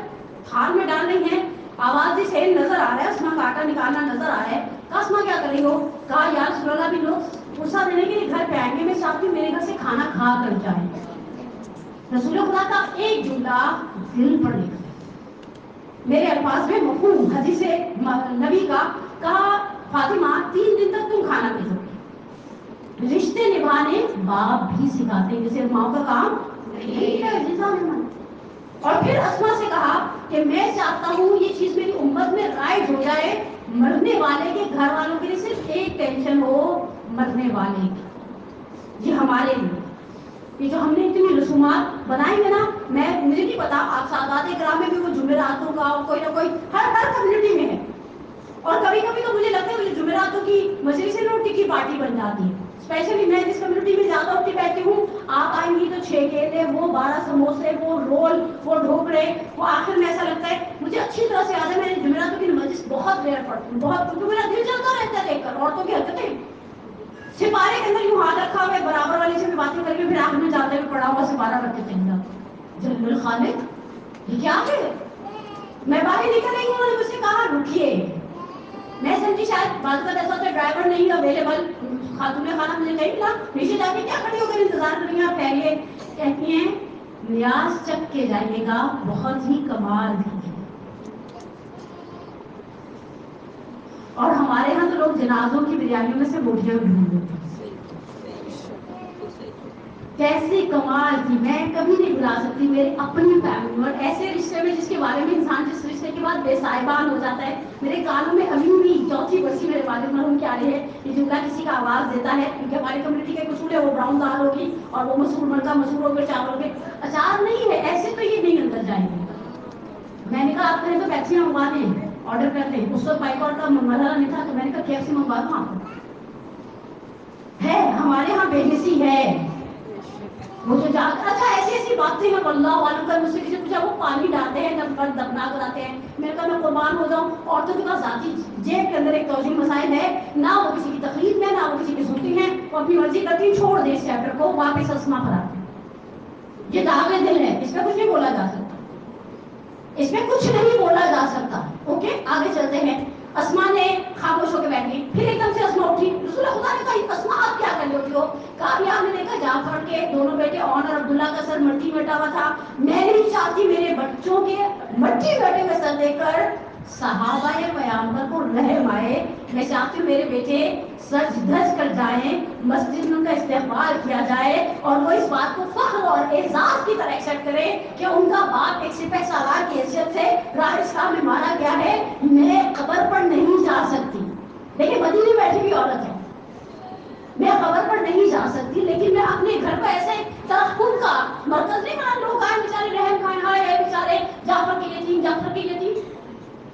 تھال میں ڈال رہی ہیں, آواز بھی سیل نظر آ رہا ہے, اسما کا آٹا نکالنا نظر آ رہا ہے. کہا اسما کیا کر رہی ہو؟ کہا یا رسول اللہ بھی لوگ غصہ دینے کے لیے گھر پہ آئیں گے, میں چاہتی ہوں میرے گھر سے کھانا کھا کر جائیں. رسول خدا کا ایک جملہ دل پر لکھا, میرے الفاظ میں مفہوم حدیث نبی کا. کہا فاطمہ 3 دن تک تم کھانا نہیں سکتی. رشتے نبھانے باپ بھی سکھاتے ہیں, جیسے ماں کا کام نہیں ہے. اور پھر اسما سے کہا کہ میں چاہتا ہوں یہ چیز میری امت میں رائج ہو جائے, مرنے والے کے گھر والوں کے لیے صرف ایک ٹینشن ہو, مرنے والے کی. یہ ہمارے لیے یہ جو ہم نے اتنی رسومات بنائی ہے نا, مجھے نہیں پتا آپ سادات کرام میں بھی وہ جمعراتوں کا کوئی نہ کوئی ہر کمیونٹی میں ہے, اور کبھی کبھی تو مجھے لگتا ہے وہ جمعراتوں کی مجلس روٹی کی پارٹی بن جاتی ہے. اسپیشلی میں جس کمیونٹی میں زیادہ اٹھتی بیٹھتی ہوں, آپ آئیں گی تو 6 کیلے, وہ 12 سموسے, وہ رول, وہ ڈھوکڑے, وہ آخر میں ایسا لگتا ہے مجھے اچھی طرح سے یاد ہے, میں نے جمعراتوں کی مجلس بہت ریئر پڑھتی ہوں, بہت, کیونکہ میرا دل چلتا رہتا ہے دیکھ کر عورتوں کی حرکتیں. سپارے کے اندر یوں ہاتھ رکھا ہوا ہے, برابر والی سے بھی باتیں کر کے پھر آخر میں جاتے ہوئے پڑا ہوا سپارہ رکھ کے چل جاتا. جل الخالق یہ کیا ہے؟ میں باہر نکل رہی ہوں, انہوں نے مجھ سے کہا رکیے. میں سمجھی شاید بعض کا ایسا ہوتا ہے ڈرائیور نہیں اویلیبل, خاتون خانہ مجھے نہیں ملا, نیچے جا کے کیا کھڑی ہو کر انتظار کر رہی ہیں آپ پہلے. کہتی ہیں نیاز چک کے جائیے گا, بہت ہی کمال بھی ہے. اور ہمارے یہاں تو لوگ جنازوں کی بریانیوں میں سے بوٹیاں بھی ڈھونڈ لیتے ہیں. کیسے کمال تھی, میں کبھی نہیں بھلا سکتی میری اپنی فیملی, اور ایسے رشتے میں جس کے بارے میں انسان جس رشتے کے بعد بے صاحبان ہو جاتا ہے. میرے کانوں میں ابھی بھی 4تھی برسی میرے والد مرحوم کے آ رہی ہے, یہ جملہ کسی کا آواز دیتا ہے, کیونکہ ہماری کمیونٹی کے اصول ہے وہ براؤن دال ہوگی اور وہ مسور مرغا مسور ہو کے چاول کے اچار نہیں ہے, ایسے تو یہ نہیں اندر جائیں گے. میں نے کہا آپ کہیں تو پیپسی منگوا دیں, آرڈر کر دیں. اس وقت بائیکاٹ کا مرحلہ نہیں تھا, تو میں نے کہا KFC منگوا دوں آپ کو. ہے ہمارے یہاں بے حسی ہے. وہ جو جا کر اچھا ایسی ایسی باتیں ہیں اللہ عالم کا, مجھ سے کسی پوچھا وہ پانی ڈالتے ہیں دفنا کراتے ہیں, میں نے کہا میں قربان ہو جاؤں. عورتوں کے پاس ذاتی جیب کے اندر ایک توجیہ مسائل ہے, نہ وہ کسی کی تکلیف میں, نہ وہ کسی کی سنتی ہیں, وہ اپنی مرضی کرتی ہیں. چھوڑ دیں اس چیپٹر کو, واپس اسما پر آتے ہیں. یہ داغ دل ہے, اس پہ کچھ نہیں بولا جا سکتا, اس میں کچھ نہیں بولا جا سکتا. اوکے آگے چلتے ہیں. اسما نے خاموش ہو کے بیٹھ گئی, پھر ایک دم سے اسما اٹھی. رسول خدا نے کہا اسما آپ کیا کر رہی ہوتی ہو؟ کہا آپ نے دیکھا جعفر کے دونوں بیٹے اون اور عبداللہ کا سر مٹی میں ڈٹا ہوا تھا, میں نہیں چاہتی میرے بچوں کے مٹی بیٹے ہوئے سر دیکھ کر صحابہ پیغمبر کو رحم آئے. میں چاہتی ہوں میرے بیٹے سج دھج کر جائیں, مسجد میں ان کا استقبال کیا جائے, اور وہ اس بات کو فخر اور اعزاز کی طرح ایکسپٹ کریں کہ ان کا باپ ایک سپہ سالار کی حیثیت سے راہ اسلام میں مارا گیا ہے. میں قبر پر نہیں جا سکتی, دیکھیں مدینے بیٹھی ہوئی عورت ہے, میں قبر پر نہیں جا سکتی, لیکن میں اپنے گھر کو ایسے ترقب کا مرکز نہیں بنا. لوگ آئے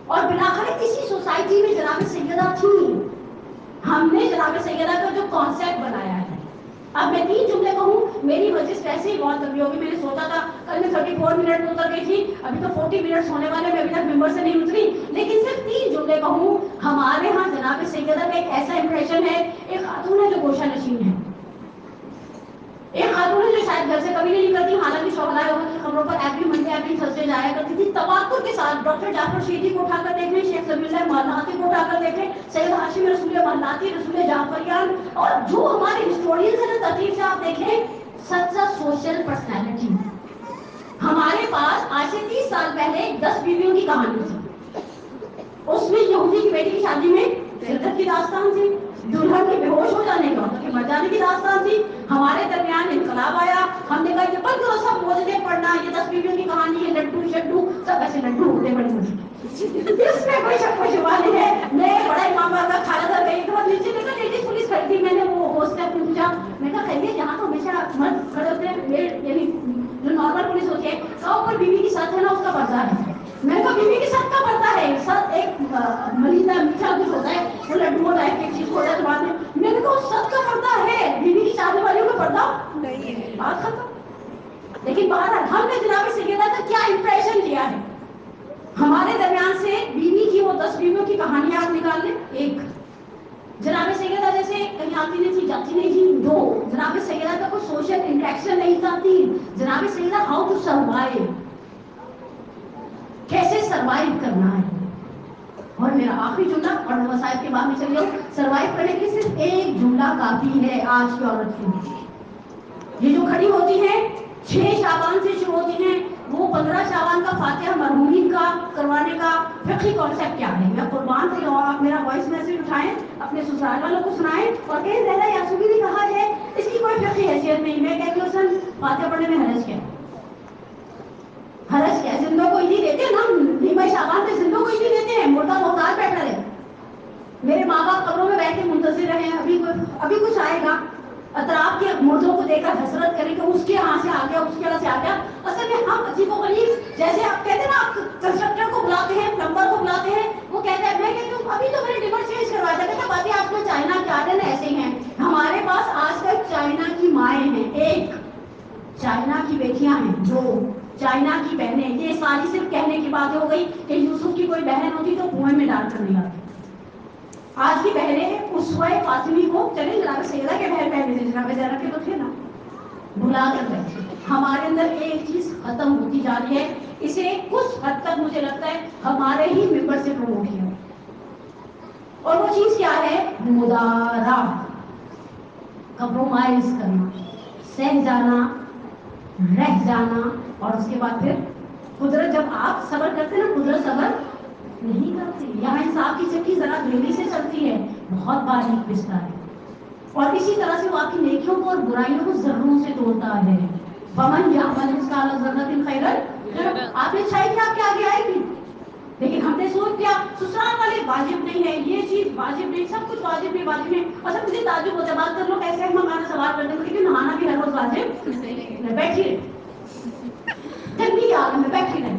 اور بلاخر اسی سوسائٹی میں جناب سیدہ تھی. ہم نے جناب سیدہ کا جو کانسیپٹ بنایا ہے. اب میں 3 جملے کہوں, میری مجلس ویسے ہی بہت لمبی ہوگی. میں نے سوچا تھا کل میں 34 منٹ میں اتر گئی تھی, ابھی تو 40 منٹس ہونے والے, میں ابھی تک ممبر سے نہیں اتری, لیکن صرف 3 جملے کہوں. ہمارے ہاں جناب سیدہ کا ایک ایسا امپریشن ہے, ایک خاتون ہے جو گوشہ نشین ہے, ایک خاتون ہے جو شاید گھر سے کبھی نہیں نکلتی, حالانکہ شوہرائے عمر کی خبروں پر ایوری منڈے ایوری تھرسڈے جایا کرتی تھی تواتر کے ساتھ. ڈاکٹر جعفر شیخی کو اٹھا کر دیکھ لیں, شیخ سمیع اللہ محلاتی کو اٹھا کر دیکھ لیں, سید ہاشم رسول محلاتی, رسول جعفریان, اور جو ہمارے ہسٹورینز ہیں نا ترتیب سے آپ دیکھیں, سچا سوشل پرسنالٹی. ہمارے پاس آج سے 30 سال پہلے 10 بیویوں کی کہانی تھی. اس میں یہودی کی بیٹی کی شادی میں شدت کی داستان تھی, دلہن کے بے ہوش ہو جانے کا کہ مر جانے کی داستان تھی. ہمارے درمیان انقلاب آیا, ہم نے کہا کہ بند کرو سب موجودے پڑھنا, یہ 10 بیویوں کی کہانی ہے, لڈو شڈو سب ایسے لڈو ہوتے بڑے مجھے, اس میں کوئی شک و شبہ نہیں ہے. میں بڑا امام کا کھانا تھا, گئی تو نیچے دیکھا لیڈیز پولیس کھڑی تھی. میں نے وہ ہوسٹ سے پوچھا, میں کہا کہیے یہاں تو ہمیشہ مرد کھڑے ہوتے ہیں, یعنی جو نارمل پولیس ہوتی ہے, کہا اوپر بیوی کی ساتھ ہے نا اس کا پردہ ہے. میں کہا بیوی کے ساتھ کا پردہ ہے, ساتھ ایک مریضہ میٹھا کچھ ہوتا ہے, وہ لڈو ٹائپ کی چیز ہوتا ہے بعد میں نے کہا سب کا پردہ ہے, بیوی کی شادی والیوں کا پردہ نہیں ہے, بات ختم. لیکن بہرحال ہم نے جناب سیدہ کا کیا امپریشن لیا ہے. ہمارے درمیان سے بیوی کی وہ 10 بیویوں کی کہانیاں آپ نکال لیں, ایک جناب سیدہ جیسے کہیں آتی نہیں تھی جاتی نہیں تھی, 2 جناب سیدہ کا کوئی سوشل انٹریکشن نہیں تھا, 3 جناب سیدہ ہاؤ ٹو سروائیو, کیسے سروائیو کرنا ہے. اور میرا آخری جملہ اور وسائل کے بعد میں چلیے, سروائیو کرنے کے لیے صرف ایک جملہ کافی ہے آج کی عورت کے لیے. یہ جو کھڑی ہوتی ہیں 6 شعبان سے شروع ہوتی ہیں, وہ 15 شعبان کا فاتحہ مرحومین کا کروانے کا فقہی کانسیپٹ کیا ہے. یا قربان سے آپ میرا وائس میسج اٹھائیں, اپنے سسرال والوں کو سنائیں اور کہیں زیادہ یاسوبی نے کہا ہے اس کی کوئی فقہی حیثیت نہیں. میں کہتی ہوں سن فاتحہ پڑھنے میں حرج کیا, حرج کیا, زندوں کو عیدی دیتے ہیں نا, نیمہ شعبان پہ زندوں کو عیدی دیتے ہیں, مردہ محتاج بیٹھا رہے. میرے ماں باپ قبروں میں بیٹھ کے منتظر رہے ہیں, ابھی کچھ آئے گا, اطراف کے مردوں کو دیکھ کر حسرت کریں کہ اس کے یہاں سے آ گیا, اس کے یہاں سے آ گیا. اصل میں ہم عجیب و غریب, جیسے آپ کہتے ہیں نا, آپ کنسٹرکٹر کو بلاتے ہیں, پلمبر کو بلاتے ہیں, وہ کہتا ہے, میں کہتی ہوں ابھی تو میں نے ڈبر چینج کروایا تھا, کہتا باقی آپ کو چائنا کے آرڈن ایسے ہی ہیں. ہمارے پاس آج تک چائنا کی مائیں ہیں, 1 چائنا کی بیٹیاں ہیں, 2 چائنا کی بہنیں. یہ ساری صرف کہنے کی بات ہو گئی کہ یوسف کی کوئی بہن ہوتی تو کنویں میں ڈال کر نہیں آتی. آج کی بہنیں اسوہ فاطمی کو, چلیں جناب سیدہ کے بہن بہن تھے, جناب زینب کے تو تھے نا, بھلا کر بیٹھے. ہمارے اندر ایک چیز ختم ہوتی جا رہی ہے, اسے کچھ حد تک مجھے لگتا ہے ہمارے ہی ممبر سے پروموٹ کیا, اور وہ چیز کیا ہے, مدارا, کمپرومائز کرنا, سہ جانا, رہ جانا, اور اس کے بعد پھر قدرت, جب آپ صبر کرتے ہیں نا, قدرت صبر نہیں کرتی. یہاں انصاف کی چکی ذرا دھیمی سے چلتی ہے, بہت باریک پستا ہے, اور اسی طرح سے وہ آپ کی نیکیوں کو اور برائیوں کو ذروں سے توڑتا ہے. فمن یعمل مثقال ذرۃ خیرا, آپ نے چاہیے کہ آپ کے آگے آئے گی, لیکن ہم نے سوچ کیا سسرال والے واجب نہیں ہے, یہ چیز واجب نہیں, سب کچھ واجب نہیں, واجب نہیں. اور سب مجھے تعجب ہوتا ہے, بات کر لو کیسے ہم ہمارا سوال کرتے ہیں, لیکن نہانا بھی ہر روز واجب نہیں, بیٹھی رہے گندی کے عالم میں بیٹھی رہے.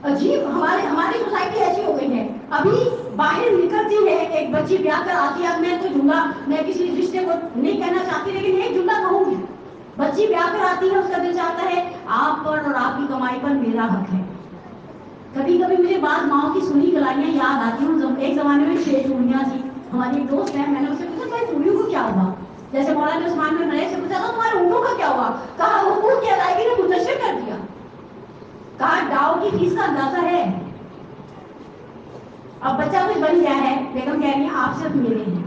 عجیب, ہماری سوسائٹی ایسی ہو گئی ہے. ابھی باہر نکلتی ہے ایک بچی بیاہ کر آتی ہے, میں تو جملہ میں کسی رشتے کو نہیں کہنا چاہتی, لیکن ایک جملہ کہوں گی, بچی بیاہ کر آتی ہے, اس کا دل چاہتا ہے آپ پر اور آپ کی کمائی پر میرا حق ہے. کبھی کبھی مجھے بعض ماؤں کی سنی گلائیاں یاد آتی ہیں. ایک زمانے میں 6 چوڑیاں تھی, ہماری ایک دوست ہے, میں نے اس سے پوچھا بھائی چوڑیوں کو کیا ہوا, جیسے مولانا عثمان بن نئے سے پوچھا تھا تمہارے اونٹوں کا کیا ہوا, کہا حقوق کی ادائیگی نے منتشر کر دیا. کہا ڈاؤ کی فیس کا اندازہ ہے. اب بچہ کچھ بن گیا ہے, بیگم کہہ رہی ہیں آپ صرف میرے ہیں.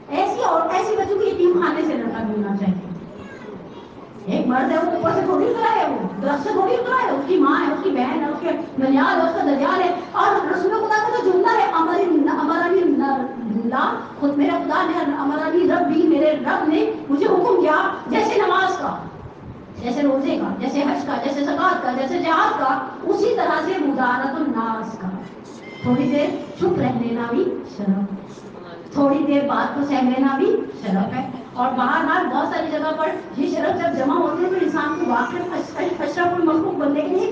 ایسی بچوں کو یتیم خانے سے لڑکا بھی ہونا چاہیے. ایک مرد ہے, وہ اوپر سے تھوڑی اترا ہے, وہ درخت سے تھوڑی اترا ہے, اس کی ماں ہے, اس کی بہن ہے, اس کے ننیال ہے, اس کا دجال ہے. اور رسول خدا کا جو جملہ ہے, امرانی اللہ, خود میرا خدا نے, امرانی ربی, میرے رب نے مجھے حکم دیا, جیسے نماز کا, جیسے روزے کا, جیسے حج کا, جیسے زکات کا, جیسے جہاد کا, اسی طرح سے مدارت الناس کا. تھوڑی دیر چپ رہ لینا بھی شرف, تھوڑی دیر بات کو سہ لینا بھی شرف ہے. اور بہت ساری جگہ پر یہ شرف جب جمع ہوتی ہے تو انسان کو واقعی اشرف المخلوق بننے کے لیے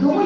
2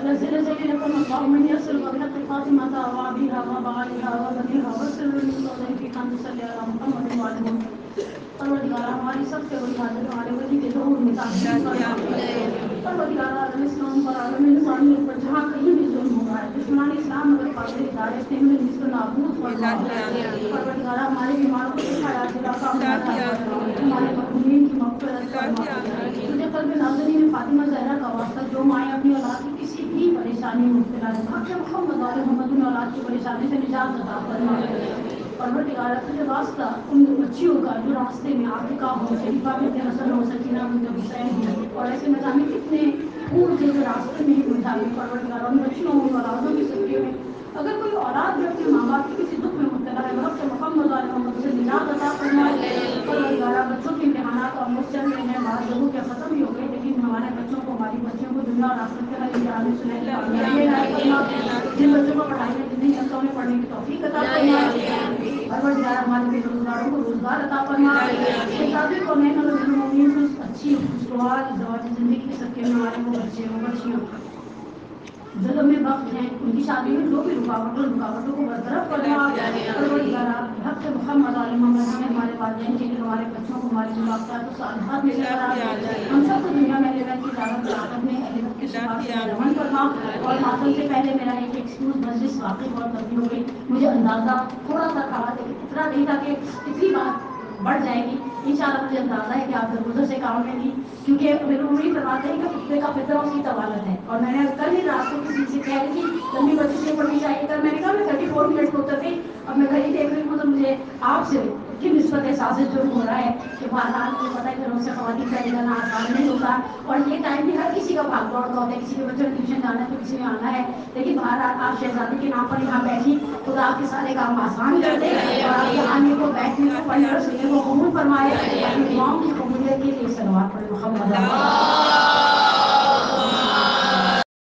الذين لكم الله من يسر وبحق فاطمة وأبيها وبعالها وبنيها وسر من صدر في كان تصلي على محمد وعلى پروردگارہ ہماری سب سے بڑی حاضر ہمارے ولی کے ظہور میں تعظیم فرما پروردگارہ عالم اسلام پر عالم انسانیت پر جہاں کہیں بھی ظلم ہو رہا ہے دشمنان اسلام اگر قابل ہدایت نے ہمیں اس کو نابود فرما پروردگارہ ہمارے بیماروں کو شفا دلا ہمارے مظلومین کی مغفرت فرما تجھے قلب نازنین فاطمہ زہرا کا واسطہ جو مائیں اپنی اولاد کی کسی بھی پریشانی میں مبتلا ہے حق محمد علیہ محمد ان اولاد کی پریشانی سے نجات عطا فرما پروردگارہ تجھے واسطہ ان بچیوں کا جو راستے میں عاققہ ہو شریفہ بنت حسن ہو سکینہ بنت حسین ہو اور ایسے نہ جانے کتنے پھول جو راستے میں ہی مجھا گئے پروردگارہ ان بچیوں اور اولادوں کی صدقے میں اگر کوئی اولاد بھی اپنے ماں باپ کی کسی دکھ میں مبتلا ہے رب سے محمد علیہ محمد سے نجات عطا فرمائے پروردگارہ بچوں کے امتحانات اور مجھ چل رہے ہیں بعض لوگوں کے ختم بھی ہو گئے لیکن ہمارے بچوں کو ہماری بچیوں کو دنیا اور آخرت کے ہر امتحان میں سنہری کامیابی عنایت فرما جن بچوں کو پڑھائی میں جتنی حصہ انہیں پڑھنے کی توفیق عطا فرمائے پروردگارہ ہمارے بے روزگاروں کو روزگار عطا فرما شادی کو نئے مومنین کو اچھی خوشگوار زواج زندگی کے صدقے میں ہمارے وہ بچے وہ بچیاں جو لمبے وقت ہیں ان کی شادی میں جو بھی رکاوٹوں کو برطرف فرما پروردگارہ حق محمد علیہ محمد ہمیں ہمارے والدین کے لیے ہمارے بچوں کو ہماری ملاقات و صالحات میں سے قرار دے ہم سب کو دنیا میں لینا کی دعوت آخرت میں اہل وقت کی شفاعت سے رحمت فرما اور ماتم سے پہلے میرا ایک ایکسکیوز مجلس واقعی بہت لمبی ہو گئی مجھے اندازہ تھوڑا سا تھا لیکن اتنا نہیں تھا کہ اتنی بات بڑھ جائے گی انشاءاللہ مجھے اندازہ ہے کہ آپ درگزر سے کام لیں گی کیونکہ میرے عمری فرماتے ہیں کہ خطبے کا فطرہ اس کی طوالت ہے اور میں نے کل ہی رات کو کسی سے کہہ رہی تھی لمبی بچی سے پڑھنی چاہیے کل میں نے کہا میں 34 منٹ کو اتر گئی اب میں گھڑی دیکھ رہی ہوں تو مجھے آپ سے کی نسبت احساس جرم ہو رہا ہے کہ بہرحال مجھے پتہ ہے کہ روز سے خواتین کا نکلنا آسان نہیں ہوتا اور یہ ٹائم بھی ہر کسی کا بھاگ دوڑ کا ہوتا ہے کسی کے بچوں نے ٹیوشن جانا ہے تو کسی نے آنا ہے لیکن بہرحال آپ شہزادی کے نام پر یہاں بیٹھی خدا آپ کے سارے کام آسان کر دے اور آپ کے آنے کو بیٹھنے کو پڑھنے اور سننے کو قبول فرمائے اپنی دعاؤں کی قبولیت کے لیے صلوات پڑھیں محمد